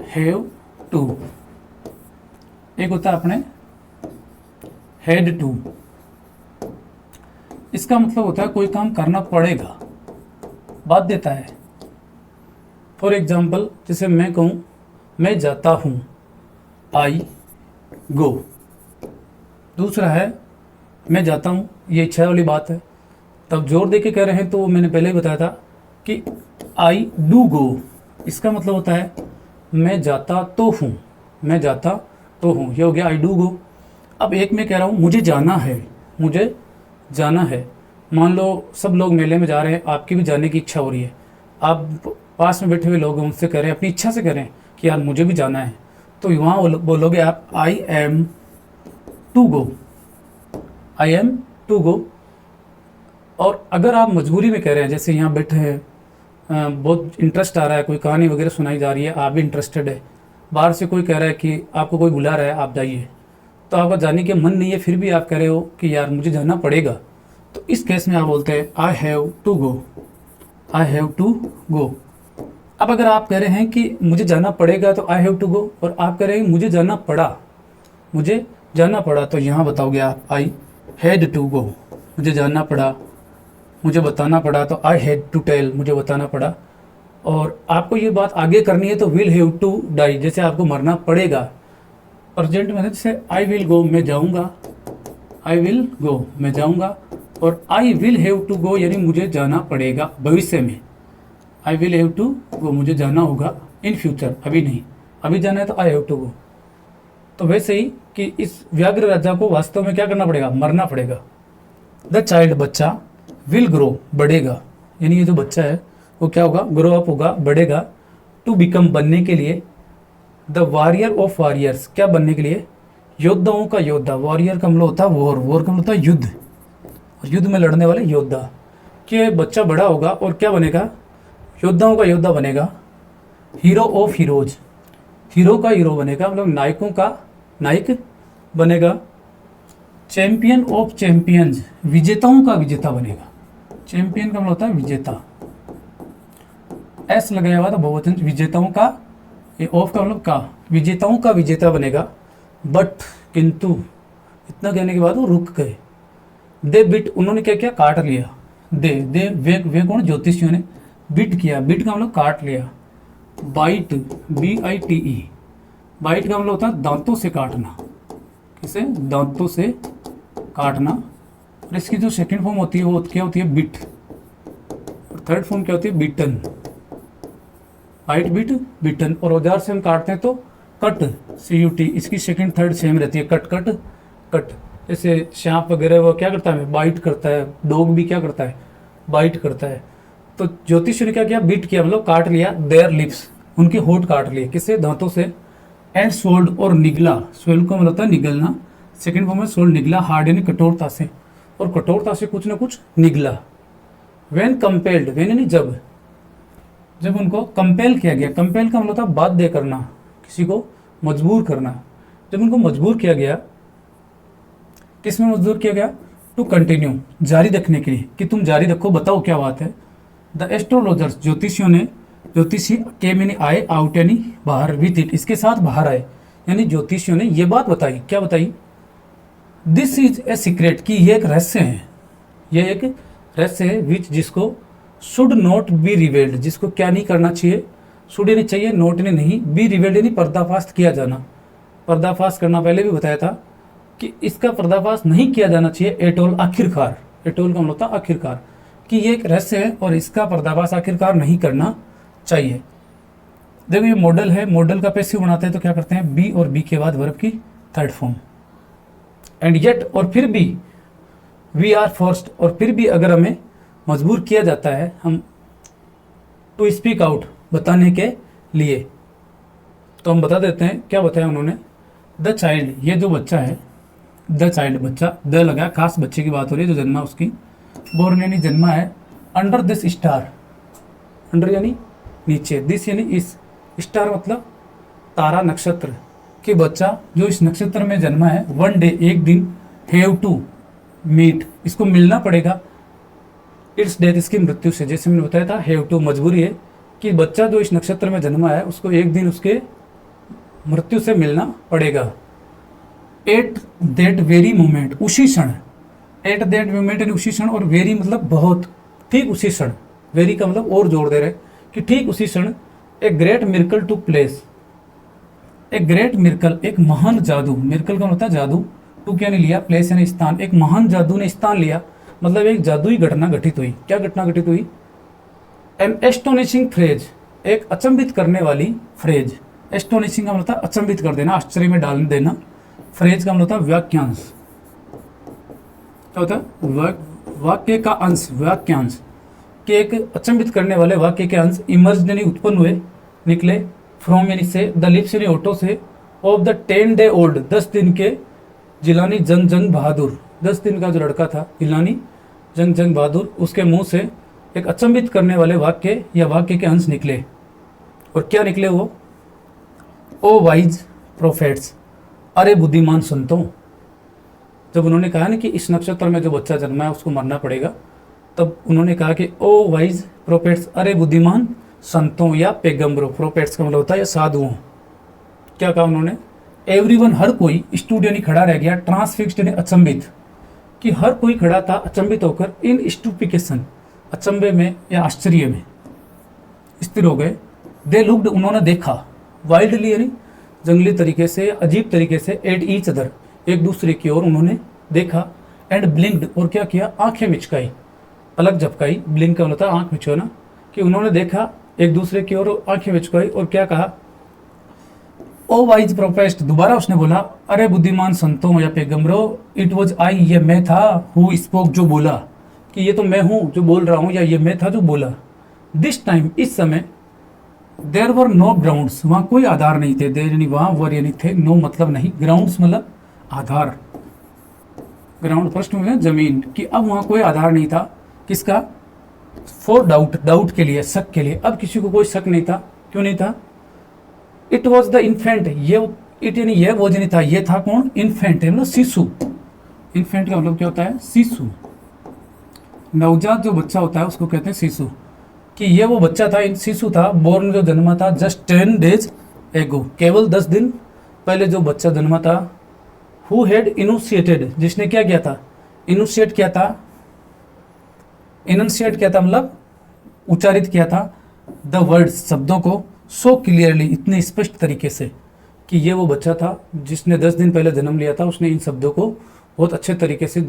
हैव टू, एक होता है अपने हैड टू, इसका मतलब होता है कोई काम करना पड़ेगा, बाध्यता है। फॉर एग्जाम्पल, जैसे मैं कहूं मैं जाता हूं, आई गो। दूसरा है मैं जाता हूं, ये इच्छा वाली बात है, तब जोर दे के कह रहे हैं तो मैंने पहले ही बताया था कि आई डू गो, इसका मतलब होता है मैं जाता तो हूं, मैं जाता तो हूं, ये हो गया आई डू गो। अब एक मैं कह रहा हूं मुझे जाना है, मुझे जाना है, मान लो सब लोग मेले में जा रहे हैं, आपकी भी जाने की इच्छा हो रही है, आप पास में बैठे हुए लोग उनसे कह रहे हैं, अपनी इच्छा से कह रहे हैं कि यार मुझे भी जाना है, तो वहाँ बोलोगे आप I am to go, I am to go. और अगर आप मजबूरी में कह रहे हैं, जैसे यहाँ बैठे हैं, बहुत इंटरेस्ट आ रहा है, कोई कहानी वगैरह सुनाई जा रही है, आप भी इंटरेस्टेड है, बाहर से कोई कह रहा है कि आपको कोई बुला रहा है आप जाइए, तो आपका जाने के मन नहीं है, फिर भी आप कह रहे हो कि यार मुझे जाना पड़ेगा, तो इस केस में आप बोलते हैं I have to go, I have to go. अब अगर आप कह रहे हैं कि मुझे जाना पड़ेगा तो आई हैव टू गो, और आप कह रहे हैं मुझे जाना पड़ा, मुझे जाना पड़ा, तो यहाँ बताओगे आप आई हैड टू गो, मुझे जाना पड़ा, मुझे बताना पड़ा, तो आई हैड टू टेल, मुझे बताना पड़ा। और आपको ये बात आगे करनी है तो विल हैव टू डाई, जैसे आपको मरना पड़ेगा, प्रेजेंट में जैसे आई विल गो, मैं जाऊँगा, आई विल गो, मैं जाऊँगा, और I will have to go यानी मुझे जाना पड़ेगा भविष्य में, I will have to go, मुझे जाना होगा इन फ्यूचर, अभी नहीं, अभी जाना है तो आई हैव टू गो। तो वैसे ही कि इस व्याघ्र राजा को वास्तव में क्या करना पड़ेगा, मरना पड़ेगा। द चाइल्ड, बच्चा, विल ग्रो, बढ़ेगा, यानी ये जो बच्चा है वो क्या होगा, ग्रो अप होगा, बढ़ेगा, टू बिकम, बनने के लिए, द वॉरियर ऑफ वॉरियर्स, क्या बनने के लिए, योद्धाओं का योद्धा, वॉरियर का मतलब होता है वॉर, वॉर का मतलब होता है युद्ध, और युद्ध में लड़ने वाले योद्धा, कि बच्चा बड़ा होगा और क्या बनेगा, योद्धाओं का योद्धा बनेगा, हीरो ऑफ हीरोज, हीरो का हीरो बनेगा, मतलब नायकों का नायक बनेगा, चैंपियन ऑफ चैंपियंस, विजेताओं का विजेता बनेगा, चैंपियन का मतलब होता है विजेता, एस लगाया हुआ था बहुवचन, विजेताओं का, ये ऑफ का मतलब का, विजेताओं का विजेता बनेगा, बट किंतु, इतना कहने के बाद वो रुक गए, दे बिट, उन्होंने क्या किया, काट लिया, दे वे कौन, ज्योतिषियों ने बिट किया, बिट का मतलब काट लिया, बाइट, BITE, बाइट का मतलब होता है दांतों से काटना, किसे, दांतों से काटना, और इसकी जो सेकंड फॉर्म होती है वो क्या होती है, बिट, और थर्ड फॉर्म क्या होती है, बीटन, बाइट, बिट, बीटन, और औजार से हम काटते हैं तो कट, CUT, इसकी सेकंड थर्ड सेम रहती है, कट कट कट, जैसे सांप वगैरह वो क्या करता है, बाइट करता है, डॉग भी क्या करता है, बाइट करता है, तो ज्योतिष ने क्या किया, बीट किया, मतलब काट लिया, देयर लिप्स, उनके होठ काट लिए, किससे, दांतों से, एंड सोल्ड, और निगला, सोल्ड का मतलब होता है निगलना, सेकंड फॉर्म में सोल्ड, निगला, हार्ड यानी कठोरता से, और कठोरता से कुछ ना कुछ निगला, व्हेन कंपेल्ड, व्हेन यानी जब उनको कंपेल किया गया, कंपेल का मतलब होता है बाध्य करना, किसी को मजबूर करना, जब उनको मजबूर किया गया, किस में मजबूर किया गया, टू कंटिन्यू, जारी रखने के लिए, कि तुम जारी रखो, बताओ क्या बात है, द एस्ट्रोलॉजर्स, ज्योतिषी केम यानी आए, आउट यानी बाहर, विथ इट, इसके साथ बाहर आए, यानी ज्योतिषियों ने ये बात बताई, क्या बताई, दिस इज ए सीक्रेट, कि ये एक रहस्य है, ये एक रहस्य है, विच, जिसको शुड नॉट बी रिवेल्ड, जिसको क्या नहीं करना चाहिए, शुड यानी चाहिए, नोट ने नहीं, बी रिवेल्ड यानी पर्दाफाश किया जाना। पर्दाफाश करना पहले भी बताया था कि इसका पर्दाफाश नहीं किया जाना चाहिए एटोल, आखिरकार। एटोल का मतलब होता है आखिरकार, कि ये एक रहस्य है और इसका पर्दाफाश आखिरकार नहीं करना चाहिए। देखो ये मॉडल है, मॉडल का पैसिव बनाते हैं तो क्या करते हैं, बी और बी के बाद वर्ब की थर्ड फॉर्म। एंड येट, और फिर भी, वी आर फोर्स्ड, और फिर भी अगर हमें मजबूर किया जाता है, हम टू स्पीक आउट, बताने के लिए, तो हम बता देते हैं। क्या बताया उन्होंने, द चाइल्ड, ये जो बच्चा है, द चाइल्ड, बच्चा, द लगा, खास बच्चे की बात हो रही है जो जन्मा उसकी, बोर्न यानी जन्मा है, अंडर दिस स्टार, अंडर यानी नीचे, दिस यानी इस, स्टार मतलब तारा, नक्षत्र, कि बच्चा जो इस नक्षत्र में जन्मा है, वन डे, एक दिन, हैव टू मीट, इसको मिलना पड़ेगा, इट्स डेथ, इसकी मृत्यु से। जैसे मैंने बताया था, हैव टू मजबूरी है कि बच्चा जो इस नक्षत्र में जन्मा है उसको एक दिन उसके मृत्यु से मिलना पड़ेगा। एट दैट वेरी मोमेंट, उसी क्षण, एट दैट मोमेंट यानी उसी क्षण, और वेरी मतलब बहुत, ठीक उसी क्षण, वेरी का मतलब और जोर दे रहे कि ठीक उसी क्षण, a great miracle to place, a great miracle, एक महान जादू, मिरेकल का मतलब जादू, टू क्या नहीं लिया, प्लेस यानी स्थान, एक महान जादू ने स्थान लिया, मतलब एक जादुई घटना घटित हुई। क्या घटना घटित हुई, एन एस्टोनिशिंग फ्रेज, एक अचंभित करने वाली फ्रेज, एस्टोनिशिंग का मतलब अचंभित कर देना, आश्चर्य में डाल देना, फ्रेज का मतलब वाक्यांश, क्या होता है, वाक्य का अंश, वाक्यांश, कि एक अचंभित करने वाले वाक्य के अंश, इमर्ज यानी उत्पन्न हुए, निकले, फ्रॉम यानी से, द लिप्स यानी ओटो से, ऑफ द 10 डे ओल्ड, 10 दिन के जिलानी जंग बहादुर, 10 दिन का जो लड़का था जिलानी जंग बहादुर, उसके मुंह से एक अचंभित करने वाले वाक्य या वाक्य के अंश निकले। और क्या निकले वो, ओ वाइज प्रोफेट्स, अरे बुद्धिमान संतों। जब उन्होंने कहा ना कि इस नक्षत्र में जो बच्चा जन्मा है उसको मरना पड़ेगा, तब उन्होंने कहा कि ओ वाइज प्रोफेट्स, अरे बुद्धिमान संतों या पैगंबरों, प्रोफेट्स का मतलब होता है या साधुओं। क्या कहा उन्होंने, एवरीवन, हर कोई, स्टूड यानी खड़ा रह गया, ट्रांसफिक्स्ड यानी अचंभित, कि हर कोई खड़ा था अचंभित होकर, इन स्टूपिकेशन, अचंभे में या आश्चर्य में स्थिर हो गए। दे लुक्ड, उन्होंने देखा, वाइल्डली यानी जंगली तरीके से, अजीब तरीके से, एट ईच अदर, एक दूसरे की ओर उन्होंने देखा, एंड ब्लिंक्ड, और क्या किया, आंखें मिचकाई, पलक झपकाई, ब्लिंक का मतलब आंख मिचोना, कि उन्होंने देखा एक दूसरे की ओर, आंखें मिचकाई, और क्या कहा, ओ वाइज प्रोफेस्ट, दोबारा उसने बोला, अरे बुद्धिमान संतों या पैगंबरों, इट वॉज आई, ये मैं था, हु स्पोक, जो बोला, कि ये तो मैं हूं जो बोल रहा हूं, या ये मैं था जो बोला। दिस टाइम, इस समय, देर वर नो ग्राउंड्स, वहां कोई आधार नहीं थे, देर यानी वहां, वर यानी थे, नो मतलब नहीं, ग्राउंड्स मतलब आधार, ग्राउंड फर्स्ट में जमीन, कि अब वहां कोई आधार नहीं था, किसका, फॉर डाउट, डाउट के लिए, शक के लिए, अब किसी को कोई शक नहीं था। क्यों नहीं था, इट वॉज द इन्फेंट, ये इट यानी यह वो नहीं था, ये था कौन, इन्फेंट मतलब शिशु, इन्फेंट का मतलब क्या होता है, शिशु, नवजात जो बच्चा होता है उसको कहते हैं शिशु, कि ये वो बच्चा था, शिशु था, बोर्न जो जन्मा था, जस्ट 10 डेज एगो, केवल 10 दिन पहले जो बच्चा जन्मा था, हु हैड इनिशिएटेड, जिसने क्या किया था, इनिशिएट किया था, इनशिएट किया था मतलब उच्चारित किया था, द वर्ड्स, शब्दों को, सो क्लियरली, इतने स्पष्ट तरीके से, कि ये वो बच्चा था जिसने 10 दिन पहले जन्म लिया था, उसने इन शब्दों को बहुत अच्छे तरीके से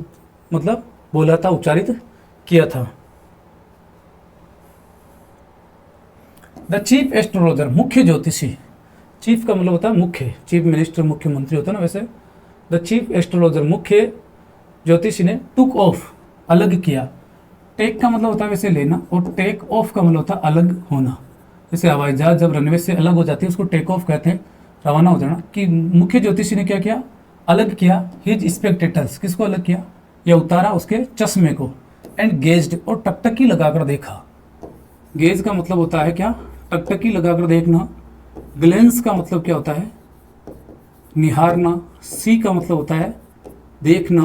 मतलब बोला था, उच्चारित किया था। द चीफ एस्ट्रोलॉजर, मुख्य ज्योतिषी, चीफ का मतलब होता है मुख्य, चीफ मिनिस्टर मुख्यमंत्री होता है ना, वैसे द चीफ एस्ट्रोलॉजर, मुख्य ज्योतिषी ने, टुक ऑफ, अलग किया, टेक का मतलब होता है वैसे लेना, और टेक ऑफ का मतलब होता है अलग होना, जैसे हवाई जहाज जब रनवे से अलग हो जाती है उसको टेक ऑफ कहते हैं, रवाना हो जाना, कि मुख्य ज्योतिषी ने क्या किया, अलग किया, हिज स्पेक्टेटर्स, किसको अलग किया, या उतारा उसके चश्मे को, एंड गेज्ड, और टकटकी लगाकर देखा, गेज का मतलब होता है क्या, टकटकी लगाकर देखना, ग्लेंस का मतलब क्या होता है, निहारना, सी का मतलब होता है देखना,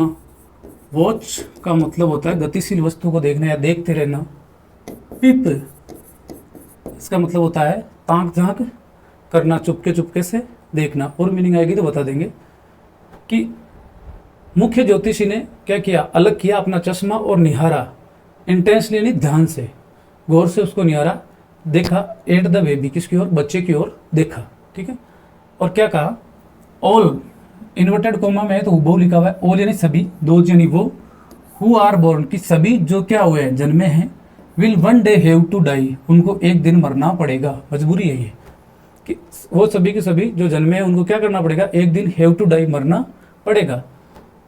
वॉच का मतलब होता है गतिशील वस्तु को देखना या देखते रहना, पिप इसका मतलब होता है ताक झांक करना, चुपके चुपके से देखना, और मीनिंग आएगी तो बता देंगे। कि मुख्य ज्योतिषी ने क्या किया, अलग किया अपना चश्मा और निहारा, इंटेंसली यानी ध्यान से, गौर से उसको निहारा, देखा एट द बेबी, किसकी ओर, बच्चे की ओर देखा, ठीक है। और क्या कहा, ऑल इन्वर्टेड कोमा में है तो हुबहू लिखा हुआ है, ऑल यानी सभी, दोज यानी वो, हु आर बोर्न की सभी जो क्या हुए हैं, जन्मे हैं, will one day have to die उनको एक दिन मरना पड़ेगा, मजबूरी है ये कि वो सभी के सभी जो जन्मे हैं उनको क्या करना पड़ेगा, एक दिन हैव टू डाई मरना पड़ेगा।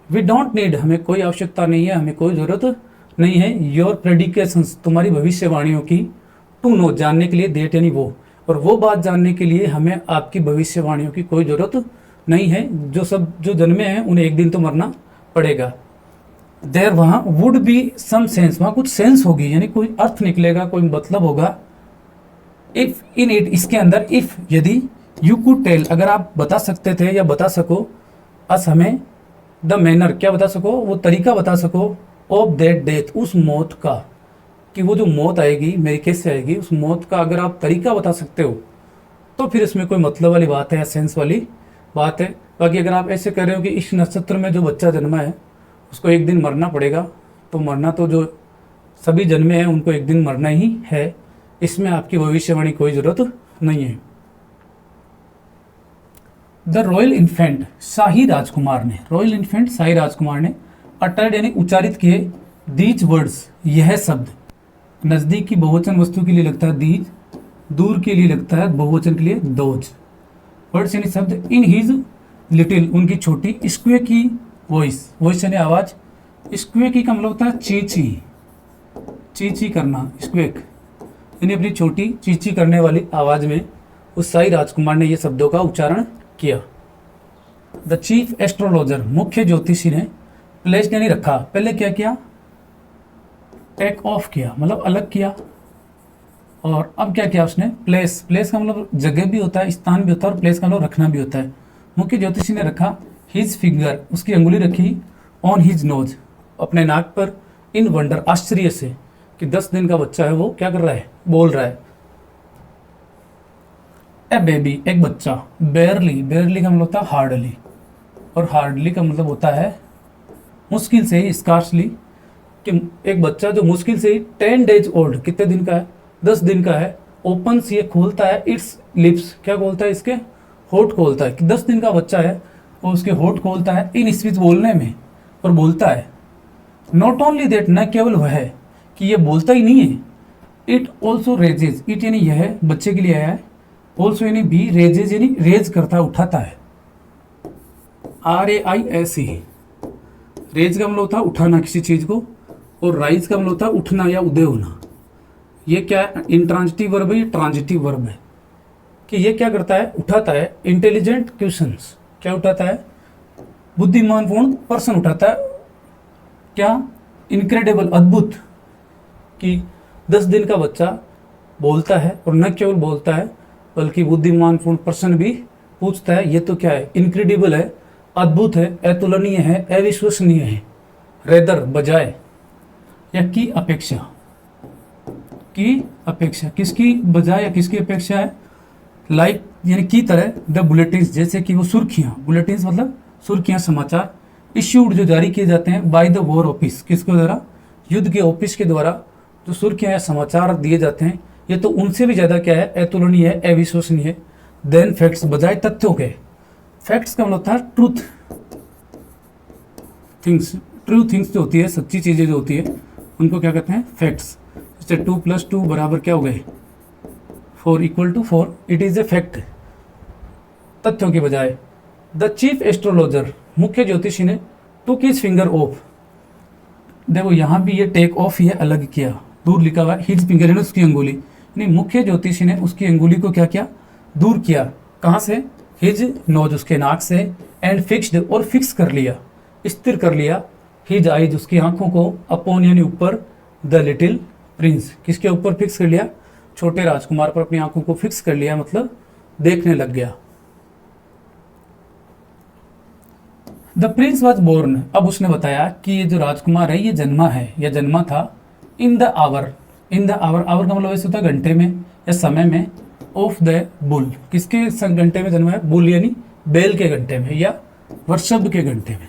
वी डोंट नीड हमें कोई आवश्यकता नहीं है, हमें कोई जरूरत नहीं है, योर प्रेडिकेशंस तुम्हारी भविष्यवाणियों की, टू नो जानने के लिए, डेट यानी वो, और वो बात जानने के लिए हमें आपकी भविष्यवाणियों की कोई जरूरत नहीं है, जो जन्मे हैं उन्हें एक दिन तो मरना पड़ेगा। देर वहाँ वुड बी सम सेंस, वहाँ कुछ सेंस होगी यानी कोई अर्थ निकलेगा, कोई मतलब होगा। इफ इन इट इसके अंदर, इफ यदि, यू कुड टेल अगर आप बता सकते थे या बता सको, अस हमें, द मैनर क्या बता सको, वो तरीका बता सको, ऑफ दैट डेथ उस मौत का, कि वो जो मौत आएगी मेरी कैसे आएगी, उस मौत का अगर आप तरीका बता सकते हो तो फिर इसमें कोई मतलब वाली बात है या सेंस वाली बात है। बाकी अगर आप ऐसे कह रहे हो कि इस नक्षत्र में जो बच्चा जन्मा है उसको एक दिन मरना पड़ेगा, तो मरना तो जो सभी जन्मे हैं उनको एक दिन मरना ही है, इसमें आपकी भविष्यवाणी कोई जरूरत नहीं है। द रॉयल इन्फेंट शाही राजकुमार ने, रॉयल इन्फेंट शाही राजकुमार ने, अटर्ड यानी उच्चारित किए, दीज वर्ड्स यह शब्द, नजदीक की बहुवचन वस्तु के लिए लगता है दीज, दूर के लिए लगता है बहुवचन के लिए दोज, वर्ड्स यानी शब्द, इन हिज लिटिल उनकी छोटी, स्क्वे की वॉइस, वॉइस यानी आवाज, स्क्वे की का मतलब होता है चींची, चींची करना, स्क्वेक यानी अपनी छोटी चींची करने वाली आवाज में उस शाही राजकुमार ने ये शब्दों का उच्चारण किया। द चीफ एस्ट्रोलॉजर मुख्य ज्योतिषी ने, प्लेस यानी रखा, पहले क्या किया, टेक ऑफ किया मतलब अलग किया, और अब क्या किया उसने, प्लेस, प्लेस का मतलब जगह भी होता है, स्थान भी होता है, और प्लेस का मतलब रखना भी होता है। मुख्य ज्योतिषी ने रखा, हिज फिंगर उसकी अंगुली रखी, ऑन हिज नोज अपने नाक पर, इन वंडर आश्चर्य से कि 10 दिन का बच्चा है वो क्या कर रहा है, बोल रहा है। ए बेबी एक बच्चा, बेयरली, बेयरली का मतलब होता है हार्डली, और हार्डली का मतलब होता है मुश्किल से ही, स्कार्सली, कि एक बच्चा जो मुश्किल से ही 10 डेज ओल्ड, कितने दिन का है, 10 दिन का है, ओपन्स ये खोलता है, इट्स लिप्स क्या खोलता है, इसके होठ खोलता है, कि 10 दिन का बच्चा है वो उसके होठ खोलता है, इन स्पीच बोलने में, और बोलता है। नॉट ओनली दैट न केवल वह है कि ये बोलता ही नहीं है, इट ऑल्सो रेजेज, इट यानी यह बच्चे के लिए आया है, ऑल्सो यानी भी, रेजेज यानी रेज करता है, उठाता है, RAISE, रेज का मतलब होता है उठाना किसी चीज को, और राइज का मतलब होता है उठना या उदय होना। ये क्या है, इंट्रांजिटिव वर्ब है, ये ट्रांजिटिव वर्ब है, कि ये क्या करता है, उठाता है, इंटेलिजेंट क्वेश्चंस, क्या उठाता है, बुद्धिमानपूर्ण पर्सन उठाता है, क्या, इनक्रेडिबल अद्भुत, कि 10 दिन का बच्चा बोलता है, और न केवल बोलता है बल्कि बुद्धिमानपूर्ण पर्सन भी पूछता है, ये तो क्या है, इनक्रेडिबल है, अद्भुत है, अतुलनीय है, अविश्वसनीय है, रेदर बजाय, या की अपेक्षा, की अपेक्षा, किसकी बजाय या किसकी अपेक्षा है, लाइक यानी की तरह, द बुलेटिन्स जैसे कि वो सुर्खियां, बुलेटिन्स मतलब सुर्खियां, समाचार, इश्यूड जो जारी किए जाते हैं, बाय द वॉर ऑफिस किसके द्वारा, युद्ध के ऑफिस के द्वारा जो सुर्खियां या समाचार दिए जाते हैं, ये तो उनसे भी ज्यादा क्या है, अतुलनीय है, अविश्वसनीय है, देन फैक्ट्स बजाय तथ्यों के, फैक्ट्स का मतलब होता है ट्रूथ थिंग्स, ट्रू थिंग्स जो होती है, सच्ची चीजें जो होती है उनको क्या कहते हैं, फैक्ट्स। जैसे 2 + 2 बराबर क्या हो गए, 4 = 4, इट इज ए फैक्ट, तथ्यों के बजाय। द चीफ एस्ट्रोलॉजर मुख्य ज्योतिषी ने, टुक हिज फिंगर ऑफ, देखो यहाँ भी ये टेक ऑफ ही है, अलग किया, दूर लिखा हुआ है, हिज फिंगर यानी उसकी अंगुली, यानी मुख्य ज्योतिषी ने उसकी अंगुली को क्या किया, दूर किया, कहाँ से, हिज नोज उसके नाक से, एंड फिक्स्ड और फिक्स कर लिया, स्थिर कर लिया, हिज आइज उसकी आंखों को, अपॉन यानी ऊपर, द लिटिल प्रिंस किसके ऊपर फिक्स कर लिया, छोटे राजकुमार पर अपनी आंखों को फिक्स कर लिया, मतलब देखने लग गया। द प्रिंस वॉज बोर्न, अब उसने बताया कि ये जो राजकुमार है ये जन्मा है या जन्मा था, in the hour, in the hour, hour का मतलब ऐसे होता है घंटे में या समय में, ऑफ द बुल किसके घंटे में जन्मा है, बुल यानी बैल के घंटे में या वर्षभ के घंटे में।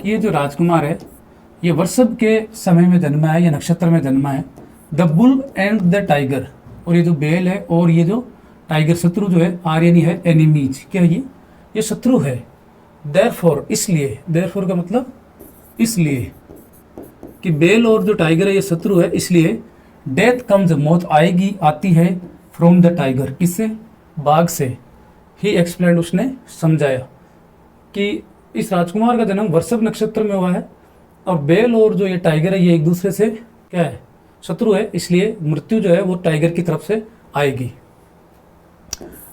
ये जो राजकुमार है ये वर्षभ के समय में जन्मा है या नक्षत्र में जन्मा है, the bull and the tiger, और ये जो बेल है और ये जो टाइगर शत्रु जो है, आर यानी है एनिमीज, क्या है ये शत्रु है। देयरफॉर इसलिए, देयरफॉर का मतलब इसलिए कि बेल और जो टाइगर है ये शत्रु है, इसलिए डेथ कम्स मौत आएगी आती है फ्रॉम द टाइगर, किससे, बाघ से। ही एक्सप्लेंड उसने समझाया कि इस राजकुमार का जन्म वृषभ नक्षत्र में हुआ है और बेल और जो ये टाइगर है ये एक दूसरे से क्या है, शत्रु है, इसलिए मृत्यु जो है वो टाइगर की तरफ से आएगी।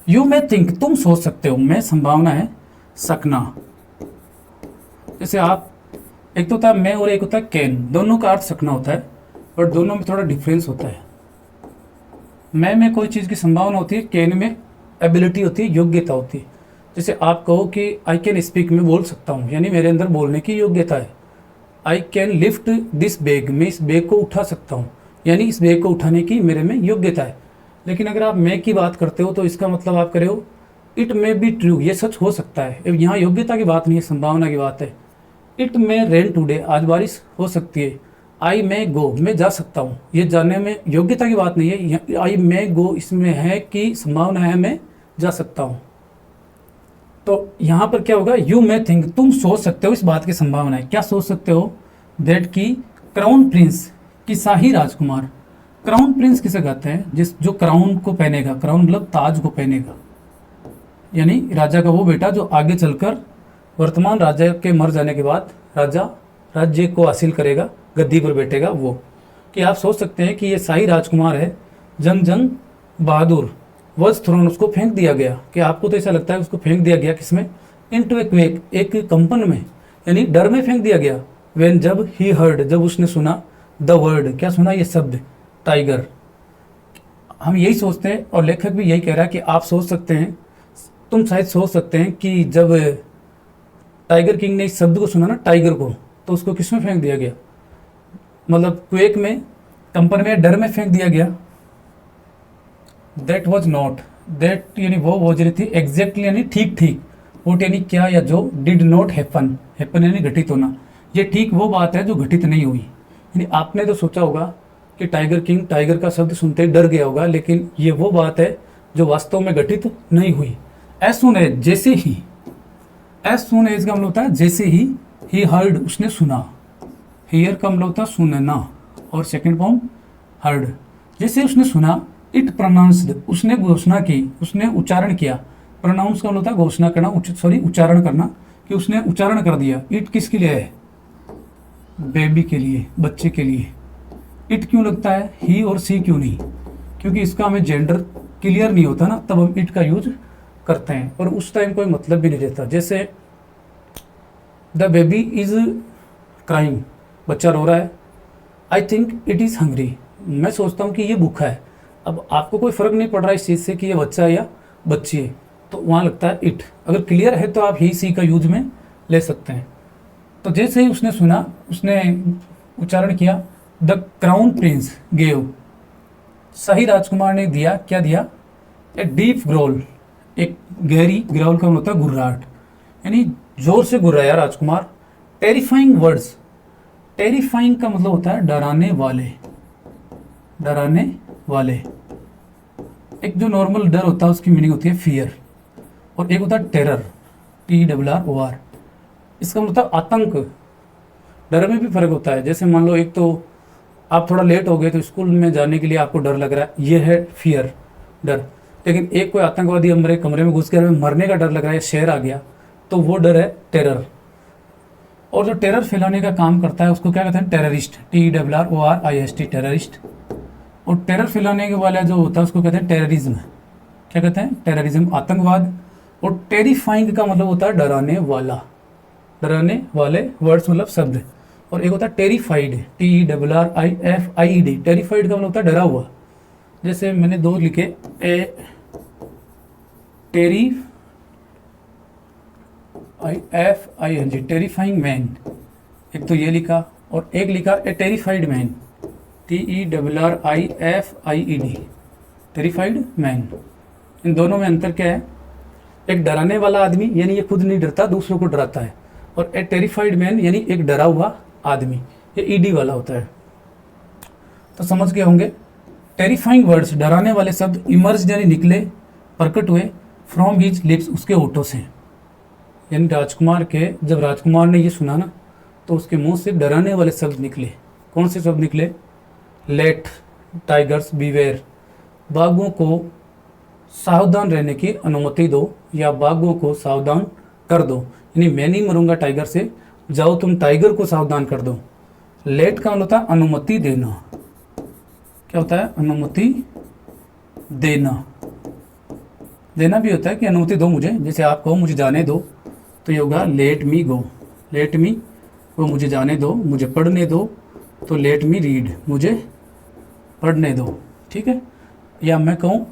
यू मे थिंक तुम सोच सकते हो, मैं संभावना है सकना, जैसे आप, एक तो होता है मैं और एक होता है कैन, दोनों का अर्थ सकना होता है और दोनों में थोड़ा डिफरेंस होता है। मैं में कोई चीज़ की संभावना होती है, कैन में एबिलिटी होती है, योग्यता होती है। जैसे आप कहो कि आई कैन स्पीक, मैं बोल सकता हूँ, यानी मेरे अंदर बोलने की योग्यता है। I can lift this bag, मैं इस बैग को उठा सकता हूँ, यानी इस बैग को उठाने की मेरे में योग्यता है। लेकिन अगर आप मैं की बात करते हो तो इसका मतलब आप करे हो इट मे बी ट्रू, ये सच हो सकता है। यहाँ योग्यता की बात नहीं है, संभावना की बात है। इट मे रेन टुडे, आज बारिश हो सकती है। आई मे गो, मैं जा सकता हूँ, ये जाने में योग्यता की बात नहीं है। आई मे गो इसमें है कि संभावना है मैं जा सकता हूँ। तो यहाँ पर क्या होगा, यू मे थिंक तुम सोच सकते हो, इस बात की संभावना है, क्या सोच सकते हो, दैट की क्राउन प्रिंस की शाही राजकुमार। क्राउन प्रिंस किसे कहते हैं, जिस जो क्राउन को पहनेगा, क्राउन मतलब ताज को पहनेगा, यानी राजा का वो बेटा जो आगे चलकर वर्तमान राजा के मर जाने के बाद राजा राज्य को हासिल करेगा, गद्दी पर बैठेगा वो। कि आप सोच सकते हैं कि ये शाही राजकुमार है, जंग जंग बहादुर, वॉज थ्रोन, उसको फेंक दिया गया। कि आपको तो ऐसा लगता है उसको फेंक दिया गया किसमें, इनटू ए क्वेक, एक कंपन में, यानी डर में फेंक दिया गया। व्हेन जब ही हर्ड, जब उसने सुना, द वर्ड, क्या सुना, ये शब्द टाइगर। हम यही सोचते हैं और लेखक भी यही कह रहा है कि आप सोच सकते हैं, तुम शायद सोच सकते हैं कि जब टाइगर किंग ने इस शब्द को सुना ना, टाइगर को, तो उसको किस में फेंक दिया गया, मतलब क्वेक में, कंपन में, डर में फेंक दिया गया। दैट वॉज नॉट, दैट यानी वो नहीं थी, एग्जैक्टली यानी ठीक ठीक, वोट यानी क्या या जो, डिड नॉट हैपन, हैपन यानी घटित होना, ये ठीक वो बात है जो घटित नहीं हुई। यानी आपने तो सोचा होगा कि टाइगर किंग, टाइगर का शब्द सुनते ही डर गया होगा, लेकिन ये वो बात है जो वास्तव में घटित नहीं हुई। एज सुन एज, जैसे ही, एज सुन एज का मतलब होता है जैसे ही हर्ड, उसने सुना, हियर का मतलब होता है सुनना, और सेकंड फॉर्म हर्ड, जैसे उसने सुना, इट प्रोनाउंस्ड, उसने घोषणा की, उसने उच्चारण किया। प्रोनाउंस का मतलब होता है घोषणा करना, उच्चारण करना, कि उसने उच्चारण कर दिया। इट किसके लिए है, बेबी के लिए, बच्चे के लिए। इट क्यों लगता है, ही और सी क्यों नहीं, क्योंकि इसका हमें जेंडर क्लियर नहीं होता ना, तब हम इट का यूज करते हैं और उस टाइम कोई मतलब भी नहीं रहता। जैसे द बेबी इज क्राइंग, बच्चा रो रहा है। I think it is hungry, मैं सोचता हूँ कि ये भूखा है। अब आपको कोई फर्क नहीं पड़ रहा इस चीज़ से कि ये बच्चा है या बच्ची है, तो वहाँ लगता है इट। अगर क्लियर है तो आप ही सी का यूज में ले सकते हैं। तो जैसे ही उसने सुना, उसने उच्चारण किया, द क्राउन प्रिंस गेव, शाही राजकुमार ने दिया, क्या दिया, ए डीप ग्रोल, एक गहरी, ग्रोल का मतलब होता है गुर्राहट, यानी जोर से गुर्राया राजकुमार। टेरिफाइंग वर्ड्स, टेरिफाइंग का मतलब होता है डराने वाले, डराने वाले। एक जो नॉर्मल डर होता है उसकी मीनिंग होती है फियर, और एक होता है टेरर, TERROR, इसका मतलब होता है आतंक। डर में भी फर्क होता है, जैसे मान लो एक तो आप थोड़ा लेट हो गए तो स्कूल में जाने के लिए आपको डर लग रहा है, ये है फियर, डर। लेकिन एक कोई आतंकवादी हमारे कमरे में घुस गया, हमें मरने का डर लग रहा है, शेर आ गया, तो वो डर है टेरर। और जो टेरर फैलाने का काम करता है उसको क्या कहते हैं, टेररिस्ट, TERRORIST, टेररिस्ट। और टेरर फैलाने के वाला जो होता है उसको कहते हैं टेररिज्म। क्या कहते हैं, टेररिज्म, आतंकवाद। और टेरिफाइंग का मतलब होता है डराने वाला, डराने वाले वर्ड्स मतलब शब्द। और एक होता है टेरिफाइड, TERRIFIED, टेरिफाइड का मतलब होता है डरा हुआ। जैसे मैंने दो लिखे, टेरिफाइंग मैन, एक तो ये लिखा, और एक लिखा a terrified man, TERRIFIED, terrified man. इन दोनों में अंतर क्या है, एक डराने वाला आदमी यानी ये खुद नहीं डरता, दूसरों को डराता है, और ए टेरिफाइड मैन यानी एक डरा हुआ आदमी, ये ED वाला होता है। तो समझ गए होंगे। टेरिफाइंग वर्ड्स, डराने वाले शब्द, इमर्ज यानी निकले, प्रकट हुए, फ्रॉम हिज लिप्स, उसके होठों से। यानी राजकुमार के, जब राजकुमार ने ये सुना ना, तो उसके मुंह से डराने वाले शब्द निकले। कौन से शब्द निकले? लेट टाइगर्स बीवेयर, बाघों को सावधान रहने की अनुमति दो, या बाघों को सावधान कर दो। यानी मैं नहीं मरूंगा टाइगर से, जाओ तुम टाइगर को सावधान कर दो। लेट का मतलब होता है अनुमति देना। क्या होता है? अनुमति देना। देना भी होता है कि अनुमति दो मुझे, जैसे आप कहो मुझे जाने दो, तो ये होगा लेट मी गो। लेट मी वो मुझे जाने दो, मुझे पढ़ने दो, तो लेट मी रीड, मुझे पढ़ने दो। ठीक है। या मैं कहूँ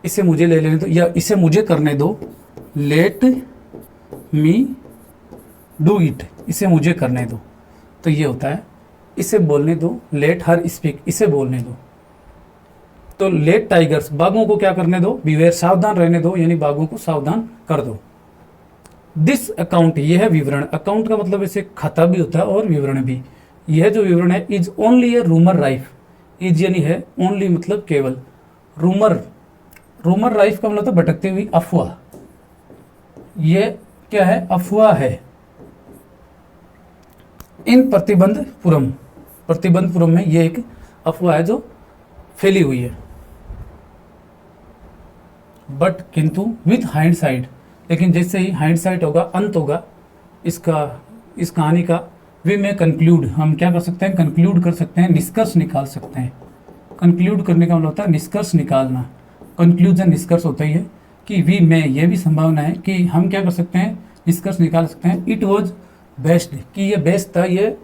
इसे मुझे ले लेने दो, या इसे मुझे करने दो, लेट मी डू इट, इसे मुझे करने दो। तो ये होता है इसे बोलने दो, लेट हर स्पीक, इसे बोलने दो। तो लेट टाइगर्स, बाघों को क्या करने दो? बीवेयर, सावधान रहने दो, यानी बाघों को सावधान कर दो। दिस अकाउंट, यह है विवरण। अकाउंट का मतलब ऐसे खाता भी होता है और विवरण भी। यह जो विवरण है, is only A rumour rife. Is यानी है, ओनली मतलब केवल, रूमर, रूमर राइफ का मतलब तो भटकती हुई अफवाह। ये क्या है? अफवाह है। इन प्रतिबंधपुरम, प्रतिबंधपुरम में ये एक अफवाह है जो फैली हुई है। बट किंतु विथ हाइंडसाइट, लेकिन जैसे ही हाइंडसाइट होगा, अंत होगा इसका, इस कहानी का, वे में कंक्लूड, हम क्या कर सकते हैं? कंक्लूड कर सकते हैं, निष्कर्ष निकाल सकते हैं। कंक्लूड करने का मतलब होता है निष्कर्ष निकालना। कंक्लूजन निष्कर्ष होता ही है कि वी में, यह भी संभावना है कि हम क्या कर सकते हैं? निष्कर्ष निकाल सकते हैं। इट वॉज बेस्ट, कि ये बेस्ट था। ये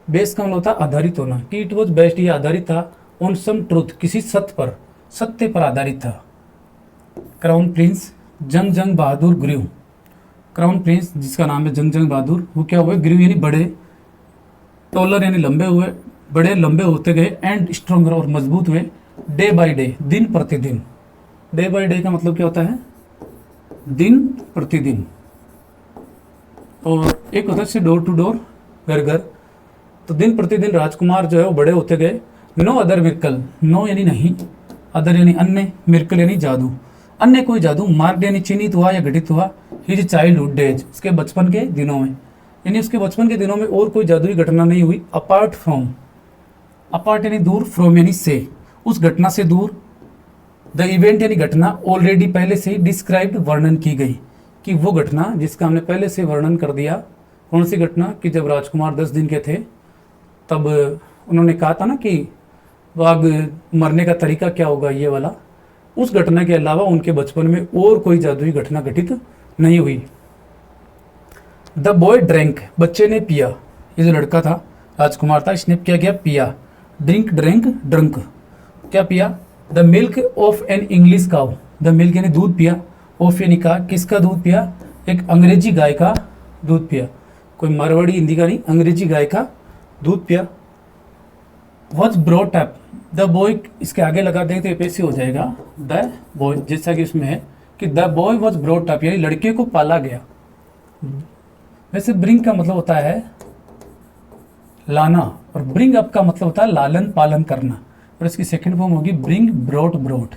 बेस्ट का मतलब होता है आधारित होना, कि इट वॉज बेस्ट, ये आधारित था ऑन सम ट्रूथ, किसी सत्य पर, सत्य पर आधारित था। क्राउन प्रिंस जंग जंग बहादुर ग्रीव, क्राउन प्रिंस जिसका नाम है जंग जंग बहादुर, वो क्या हुए? ग्रीव यानी बड़े, टॉलर यानी लंबे हुए, बड़े लंबे होते गए, एंड स्ट्रॉन्गर और मजबूत हुए, डे बाय डे, दिन प्रतिदिन। डे बाय डे का मतलब क्या होता है? दिन प्रतिदिन। और एक होता है डोर टू डोर, घर घर। तो दिन प्रतिदिन राजकुमार जो है वो बड़े होते गए। नो अदर मिर्कल, नो यानी नहीं, अदर यानी अन्य, मिर्कल यानी जादू, अन्य कोई जादू, मार्ग यानी चिन्हित हुआ या घटित हुआ, हिज चाइल्डहुड डेज, उसके बचपन के दिनों में, यानी उसके बचपन के दिनों में और कोई जादुई घटना नहीं हुई। अपार्ट फ्रॉम, अपार्ट यानी दूर, फ्रॉम यानी से, उस घटना से दूर। द इवेंट यानी घटना, ऑलरेडी पहले से ही डिस्क्राइब्ड वर्णन की गई, कि वो घटना जिसका हमने पहले से वर्णन कर दिया। कौन सी घटना? कि जब राजकुमार 10 दिन के थे, तब उन्होंने कहा था ना कि बाघ मरने का तरीका क्या होगा, ये वाला। उस घटना के अलावा उनके बचपन में और कोई जादुई घटना घटित नहीं हुई। द बॉय ड्रैंक, बच्चे ने पिया। ये जो लड़का था, राजकुमार था, इसने क्या किया? पिया। ड्रिंक ड्रैंक ड्रंक, क्या पिया? The milk of an English cow, the milk यानी दूध पिया, ऑफ यानी का, किसका दूध पिया? एक अंग्रेजी गाय का दूध पिया। कोई मारवाड़ी हिंदी का नहीं, अंग्रेजी गाय का दूध पिया। Was brought up, the boy, इसके आगे लगा देंगे तो ये पैसे हो जाएगा। द बॉय, जैसा कि उसमें है कि the boy was brought up, यानी लड़के को पाला गया। वैसे ब्रिंग का मतलब होता है लाना, और ब्रिंग अप का मतलब होता है लालन पालन करना, और इसकी सेकंड फॉर्म होगी bring brought brought,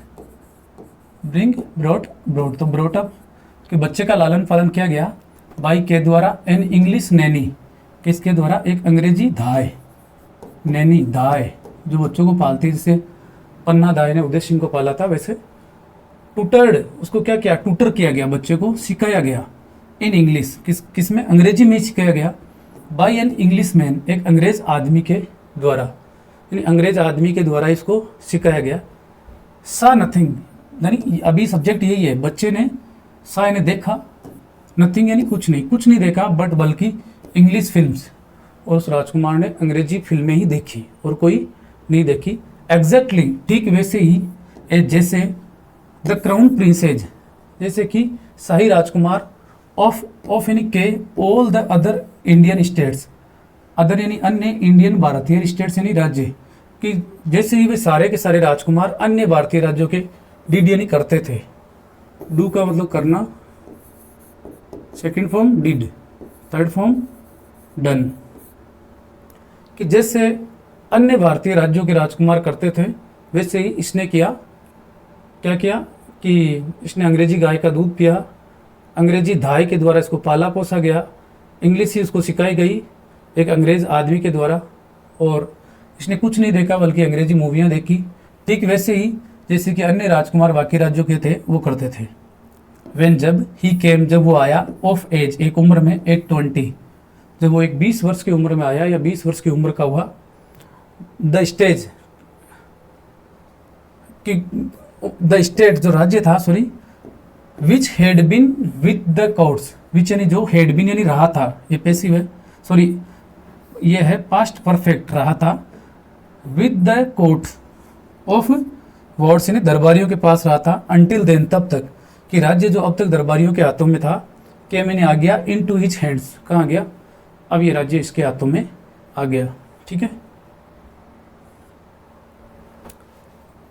bring brought brought. तो ब्रॉट अप के बच्चे का लालन पालन किया गया बाई के द्वारा, एन इंग्लिश नैनी, किसके द्वारा? एक अंग्रेजी धाय, नैनी धाय जो बच्चों को पालती है, जैसे पन्ना धाय ने उदय सिंह को पाला था, वैसे टूटर्ड, उसको क्या किया? टूटर किया गया, बच्चे को सिखाया गया। इन इंग्लिश, किस में? अंग्रेजी में सिखाया गया। बाई एन इंग्लिश मैन, एक अंग्रेज आदमी के द्वारा, यानी अंग्रेज आदमी के द्वारा इसको सिखाया गया। सा नथिंग, यानी अभी सब्जेक्ट यही है, बच्चे ने सा यानी देखा, नथिंग यानी कुछ नहीं, कुछ नहीं देखा, बट बल्कि इंग्लिश फिल्म्स, और उस राजकुमार ने अंग्रेजी फिल्में ही देखी और कोई नहीं देखी। एग्जैक्टली, ठीक वैसे ही, जैसे द क्राउन प्रिंसेज, जैसे कि शाही राजकुमार, ऑफ यानी के, all the other Indian states, other यानी अन्य, इंडियन भारतीय स्टेट्स यानी राज्य, कि जैसे ही वे सारे के सारे राजकुमार अन्य भारतीय राज्यों के डिड यानी करते थे। डू का मतलब करना, second form did, third form done, कि जैसे अन्य भारतीय राज्यों के राजकुमार करते थे वैसे ही इसने किया। क्या किया कि इसने अंग्रेजी गाय का दूध पिया, अंग्रेजी धाई के द्वारा इसको पाला पोसा गया, इंग्लिश ही उसको सिखाई गई एक अंग्रेज आदमी के द्वारा, और इसने कुछ नहीं देखा बल्कि अंग्रेजी मूवियाँ देखी, ठीक वैसे ही जैसे कि अन्य राजकुमार बाकी राज्यों के थे वो करते थे। वेन जब ही केम, जब वो आया, ऑफ एज, एक उम्र में, एट 20, जब वो एक 20 वर्ष की उम्र में आया या 20 वर्ष की उम्र का हुआ, द स्टेज कि द स्टेट जो राज्य था, sorry, which had been with the courts, which यानी जो हैड बीन यानी रहा था, ये पैसिव है, सॉरी ये है पास्ट परफेक्ट, रहा था, with the court of wards यानी दरबारियों के पास रहा था, अंटिल देन, तब तक कि राज्य जो अब तक दरबारियों के हाथों में था, के मैंने आ गया इन टू हिज हैंड्स, कहाँ गया, अब ये राज्य इसके हाथों में आ गया। ठीक है,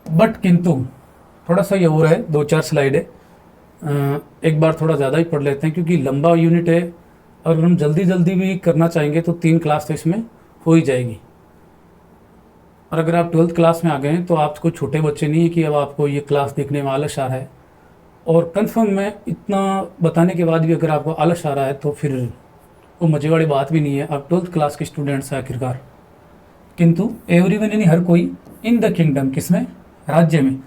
बट किंतु थोड़ा सा ये हो रहा है, 2-4 स्लाइड है, एक बार थोड़ा ज़्यादा ही पढ़ लेते हैं क्योंकि लंबा यूनिट है और हम जल्दी जल्दी भी करना चाहेंगे तो 3 क्लास तो इसमें हो ही जाएगी। और अगर आप 12th क्लास में आ गए हैं तो आपको छोटे बच्चे नहीं है कि अब आपको ये क्लास देखने में आलस आ रहा है, और कंफर्म में इतना बताने के बाद भी अगर आपको आलस आ रहा है तो फिर वो मजे वाली बात भी नहीं है, आप 12th क्लास के स्टूडेंट्स हैं आखिरकार। किंतु एवरीवन यानी हर कोई, इन द किंगडम, किसमें, राज्य में,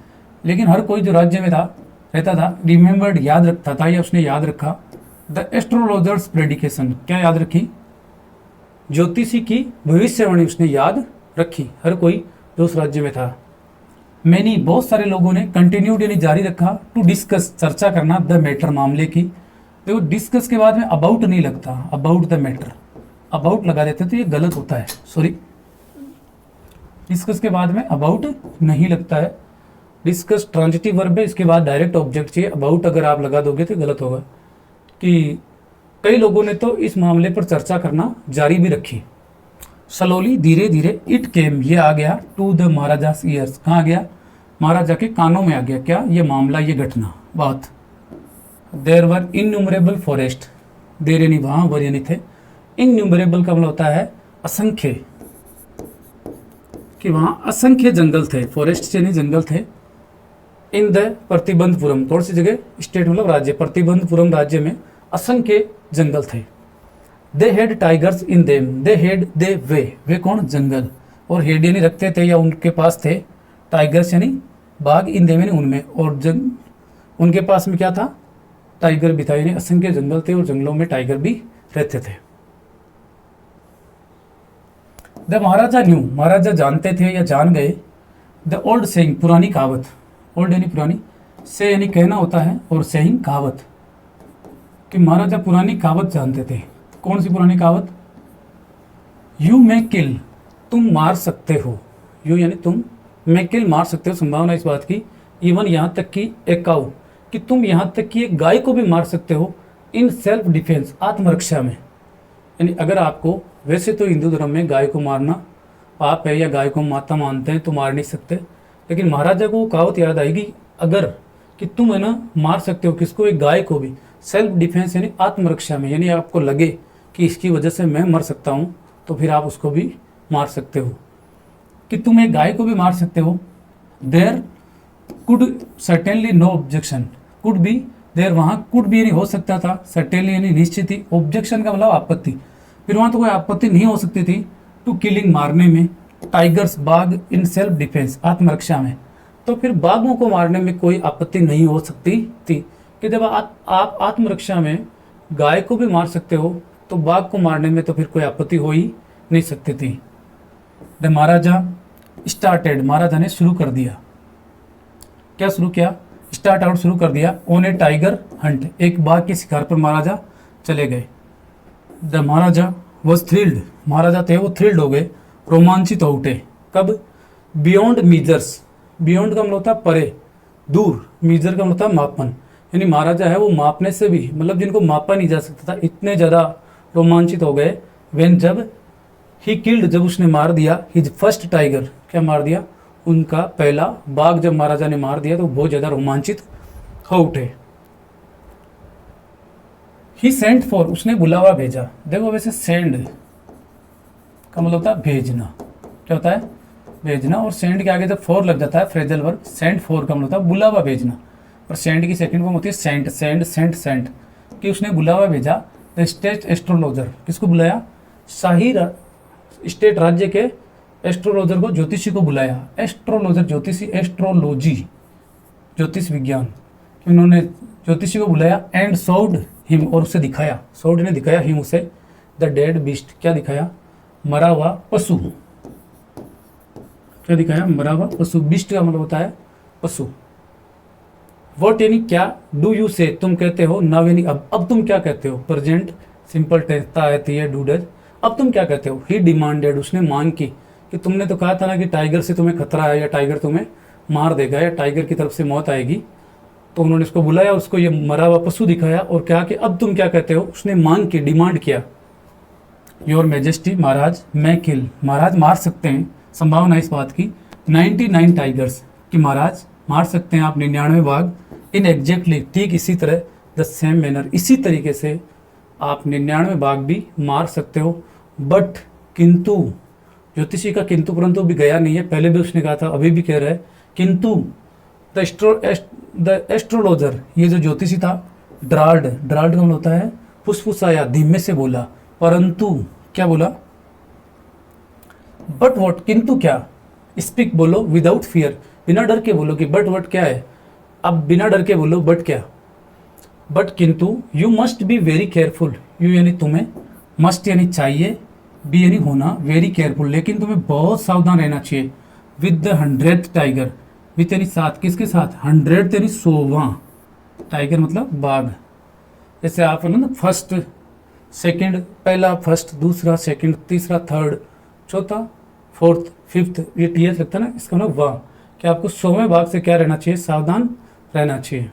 लेकिन हर कोई जो राज्य में था रहता था, रिमेंबर्ड, याद रखता था या उसने याद रखा, द एस्ट्रोलॉजर्स प्रेडिकेशन, क्या याद रखी, ज्योतिषी की भविष्यवाणी उसने याद रखी, हर कोई जो उस राज्य में था। मैनी, बहुत सारे लोगों ने, कंटिन्यूड यानी जारी रखा, टू डिस्कस, चर्चा करना, द मैटर, मामले की। तो डिस्कस के बाद में अबाउट नहीं लगता, अबाउट द मैटर, अबाउट लगा देते तो ये गलत होता है, सॉरी, डिस्कस के बाद में अबाउट नहीं लगता है, डिस्कस ट्रांजिटिव वर्ब है, इसके बाद डायरेक्ट ऑब्जेक्ट चाहिए, अबाउट अगर आप लगा दोगे तो गलत होगा। कि कई लोगों ने तो इस मामले पर चर्चा करना जारी भी रखी। स्लोली, धीरे धीरे, इट केम, ये आ गया, टू द महाराजास ईयर्स, कहाँ गया, महाराजा के कानों में आ गया, क्या, ये मामला, ये घटना, बात। देयर वर इन्यूमरेबल फॉरेस्ट, देर यानी वहाँ, वर यानी थे, इन्यूमरेबल का मतलब होता है असंख्य, कि वहाँ असंख्य जंगल थे, फॉरेस्ट यानी जंगल थे। इन द प्रतिबंधपुरम, थोड़ी सी जगह, स्टेट मतलब राज्य, प्रतिबंधपुरम राज्य में असंख्य जंगल थे। They had tigers in them, they had, they वे कौन, जंगल, और हेड यानी रखते थे या उनके पास थे, टाइगर्स यानी बाघ, इन देम यानी उनमें, और उनके पास में क्या था, टाइगर भी था, यानी असंख्य जंगल थे और जंगलों में टाइगर भी रहते थे। द महाराजा न्यू, महाराजा जानते थे या जान गए, द ओल्ड सेइंग, पुरानी कहावत, ओल्ड यानी पुरानी, से यानी कहना होता है, और सेइंग कहावत, कि महाराजा पुरानी कहावत जानते थे। कौन सी पुरानी कहावत, यू मे किल, तुम मार सकते हो, यू यानी तुम, मे किल मार सकते हो, संभावना इस बात की, इवन यहाँ तक कि एक काऊ, कि तुम यहाँ तक कि एक गाय को भी मार सकते हो, इन सेल्फ डिफेंस, आत्मरक्षा में। यानी अगर आपको, वैसे तो हिंदू धर्म में गाय को मारना पाप है या गाय को माता मानते हैं तो मार नहीं सकते, लेकिन महाराजा को कहावत याद आएगी अगर, कि तुम है ना मार सकते हो किसको, एक गाय को भी, सेल्फ डिफेंस यानी आत्मरक्षा में, यानी आपको लगे कि इसकी वजह से मैं मर सकता हूँ तो फिर आप उसको भी मार सकते हो, कि तुम एक गाय को भी मार सकते हो। There could certainly no objection, could be, there वहाँ कुड भी यानी हो सकता था, सर्टेनली यानी निश्चित ही, ऑब्जेक्शन का मतलब आपत्ति, फिर वहाँ तो कोई आपत्ति नहीं हो सकती थी, टू किलिंग, मारने में, टाइगर्स, बाघ, इन सेल्फ डिफेंस, आत्मरक्षा में, तो फिर बाघों को मारने में कोई आपत्ति नहीं हो सकती थी, कि जब आप आत्मरक्षा में गाय को भी मार सकते हो तो बाघ को मारने में तो फिर कोई आपत्ति हो ही नहीं सकती थी। द महाराजा स्टार्टेड, महाराजा ने शुरू कर दिया, क्या शुरू किया, स्टार्ट आउट शुरू कर दिया, ऑन ए टाइगर हंट, एक बाघ के शिकार पर महाराजा चले गए। द महाराजा वॉज थ्रिल्ड, महाराजा थे वो थ्रिल्ड हो गए, रोमांचित हो उठे, कब, बियॉन्ड मीजर्स, बियॉन्ड का मतलब होता है परे, दूर, मीजर का मतलब होता है मापन, यानी महाराजा है वो मापने से भी, मतलब जिनको मापा नहीं जा सकता था, इतने ज़्यादा रोमांचित हो गए। व्हेन, जब, ही किल्ड, जब उसने मार दिया, हिज फर्स्ट टाइगर, क्या मार दिया, उनका पहला बाघ जब महाराजा ने मार दिया तो बहुत ज़्यादा रोमांचित हो उठे। ही सेंट फॉर, उसने बुलावा भेजा, देखो वैसे सेंड का मतलब होता है भेजना, क्या होता है, भेजना। और सेंड के आगे जब फॉर लग जाता है फ्रेजल वर्ब, सेंड फॉर का मतलब होता है बुलावा भेजना। और सेंड की सेकंड फॉर्म होती है सेंट, सेंड सेंट सेंट, कि उसने बुलावा भेजा। द स्टेट एस्ट्रोलॉजर, किसको बुलाया, शाही स्टेट राज्य के एस्ट्रोलॉजर को, ज्योतिषी को बुलाया। एस्ट्रोलॉजर ज्योतिषी, एस्ट्रोलॉजी ज्योतिष विज्ञान, उन्होंने ज्योतिषी को बुलाया। एंड शोड हिम, और उसे दिखाया, शोड ने दिखाया हिम उसे, द डेड बीस्ट, क्या दिखाया, मरा हुआ पशु। क्या दिखाया, मरा हुआ पशु। बीस्ट का मतलब होता है पशु। वॉट यानी क्या, डू यू से तुम कहते हो, नाउ यानी अब तुम क्या कहते हो, प्रेजेंट सिंपल टेंस आती है डू डज, अब तुम क्या कहते हो। ही डिमांडेड, उसने मांग की, कि तुमने तो कहा था ना कि टाइगर से तुम्हें खतरा है, या टाइगर तुम्हें मार देगा, या टाइगर की तरफ से मौत आएगी। तो उन्होंने उसको बुलाया, उसको ये मरा हुआ पशु दिखाया और कहा कि अब तुम क्या कहते हो। उसने मांग की, डिमांड किया। योर मैजेस्टी, महाराज, मैं किल, महाराज मार सकते हैं, संभावना इस बात की, 99 टाइगर्स, कि महाराज मार सकते हैं आप 99 बाघ, इन एग्जैक्टली, ठीक इसी तरह, द सेम मैनर, इसी तरीके से आप 99 बाघ भी मार सकते हो। बट, किंतु, ज्योतिषी का किंतु परंतु भी गया नहीं है, पहले भी उसने कहा था, अभी भी कह रहा है, किंतु द एस्ट्रोलॉजर, ये जो ज्योतिषी था, ड्राल्ड, ड्राल्ड का मतलब होता है फुसफुसाया, धीमे से बोला, परंतु, क्या बोला, बट वॉट, किंतु क्या, स्पीक बोलो, विदाउट फियर, बिना डर के बोलो, कि बट वट क्या है, अब बिना डर के बोलो, बट क्या, बट किंतु, you must be very careful, you यानी तुम्हें, मस्ट यानी चाहिए, बी यानी होना, वेरी केयरफुल, लेकिन तुम्हें बहुत सावधान रहना चाहिए, with the 100th tiger, with यानी साथ, किसके साथ, 100 यानी 100वां, टाइगर मतलब बाघ। जैसे आप ना फर्स्ट सेकंड, पहला फर्स्ट, दूसरा सेकंड, तीसरा थर्ड, चौथा फोर्थ, फिफ्थ, ये टीएस लगता है ना, इसका मतलब वाह, कि आपको 100वें बाघ से क्या रहना चाहिए, सावधान रहना चाहिए।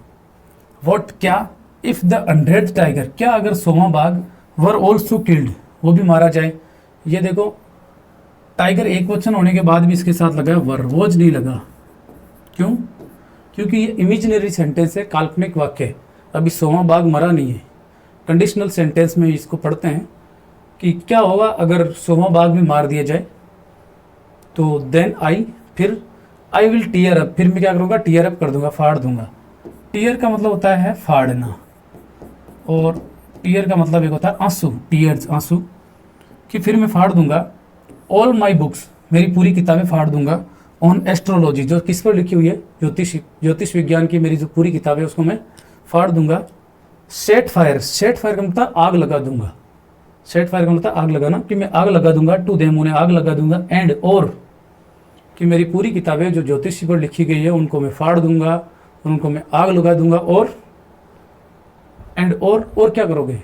वॉट क्या, इफ द 100th टाइगर, क्या अगर 100वां बाघ वर ऑल्सो किल्ड, वो भी मारा जाए। ये देखो, टाइगर एक वचन होने के बाद भी इसके साथ लगा है वर, वॉज नहीं लगा, क्यों, क्योंकि ये इमेजिनरी सेंटेंस है, काल्पनिक वाक्य है, अभी 100वां बाघ मरा नहीं है। कंडीशनल सेंटेंस में इसको पढ़ते हैं कि क्या होगा अगर 100वां बाघ भी मार दिया जाए, तो देन आई, फिर आई विल टीयर अप, फिर मैं क्या करूँगा, टीयर अप कर दूंगा, फाड़ दूंगा। टीयर का मतलब होता है फाड़ना, और टीयर का मतलब एक होता है आंसू, टीयर्स आंसू, कि फिर मैं फाड़ दूंगा। ऑल माई बुक्स, मेरी पूरी किताबें फाड़ दूंगा। ऑन एस्ट्रोलॉजी, जो किस पर लिखी हुई है, ज्योतिष विज्ञान की मेरी जो पूरी किताब है उसको मैं फाड़ दूंगा। सेट फायर, सेट फायर का मतलब आग लगा दूंगा, सेट फायर का मतलब आग लगाना, कि मैं आग लगा दूंगा, टू देम, उन्हें आग लगा दूंगा। एंड और, कि मेरी पूरी किताबें जो ज्योतिषी पर लिखी गई है उनको मैं फाड़ दूंगा, उनको मैं आग लगा दूंगा। और एंड और क्या करोगे,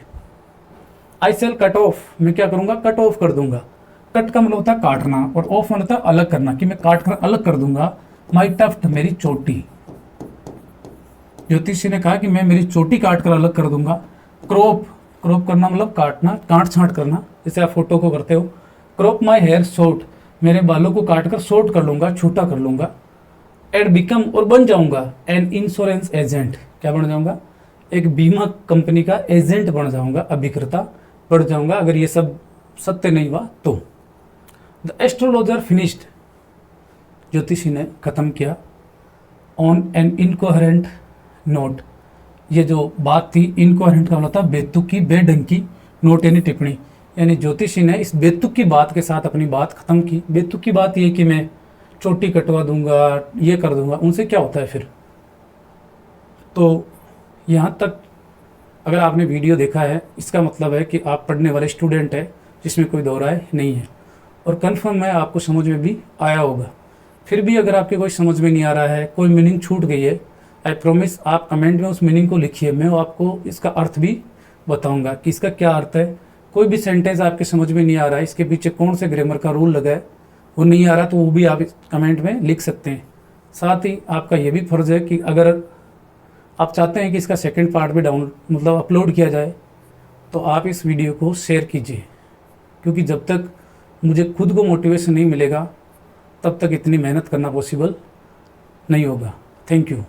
आई सेल कट ऑफ, मैं क्या करूंगा, कट ऑफ कर दूंगा। कट का मतलब होता है काटना, और ऑफ मतलब होता है अलग करना, कि मैं काट कर अलग कर दूंगा। माई टफ्ट, मेरी चोटी, ज्योतिषी ने कहा कि मैं मेरी चोटी काट कर अलग कर दूंगा। क्रॉप, क्रॉप करना मतलब काटना, काट छांट करना, जैसे आप फोटो को करते हो। क्रॉप माई हेयर शॉर्ट, मेरे बालों को काट कर शॉर्ट कर लूंगा, छोटा कर लूंगा। एंड बिकम, और बन जाऊंगा, एन इंश्योरेंस एजेंट, क्या बन जाऊंगा, एक बीमा कंपनी का एजेंट बन जाऊंगा, अभिकर्ता बढ़ जाऊंगा, अगर ये सब सत्य नहीं हुआ तो। द एस्ट्रोलॉजर फिनिश्ड, ज्योतिषी ने खत्म किया। ऑन एन इनकोहेरेंट नोट, ये जो बात थी, इनकोहेरेंट का मतलब था बेतुकी, बेढंग की, नोट यानी टिप्पणी, यानी ज्योतिषी ने इस बेतुक की बात के साथ अपनी बात खत्म की। बेतुक की बात ये कि मैं चोटी कटवा दूंगा, ये कर दूंगा, उनसे क्या होता है फिर। तो यहाँ तक अगर आपने वीडियो देखा है, इसका मतलब है कि आप पढ़ने वाले स्टूडेंट है, जिसमें कोई दो राय नहीं है, और कन्फर्म है आपको समझ में भी आया होगा। फिर भी अगर आपके कोई समझ में नहीं आ रहा है, कोई मीनिंग छूट गई है, आई प्रॉमिस आप कमेंट में उस मीनिंग को लिखिए, मैं आपको इसका अर्थ भी बताऊंगा कि इसका क्या अर्थ है। कोई भी सेंटेंस आपके समझ में नहीं आ रहा है, इसके पीछे कौन से ग्रामर का रूल लगा है, वो नहीं आ रहा, तो वो भी आप कमेंट में लिख सकते हैं। साथ ही आपका ये भी फर्ज है कि अगर आप चाहते हैं कि इसका सेकंड पार्ट भी मतलब अपलोड किया जाए, तो आप इस वीडियो को शेयर कीजिए, क्योंकि जब तक मुझे खुद को मोटिवेशन नहीं मिलेगा तब तक इतनी मेहनत करना पॉसिबल नहीं होगा। Thank you.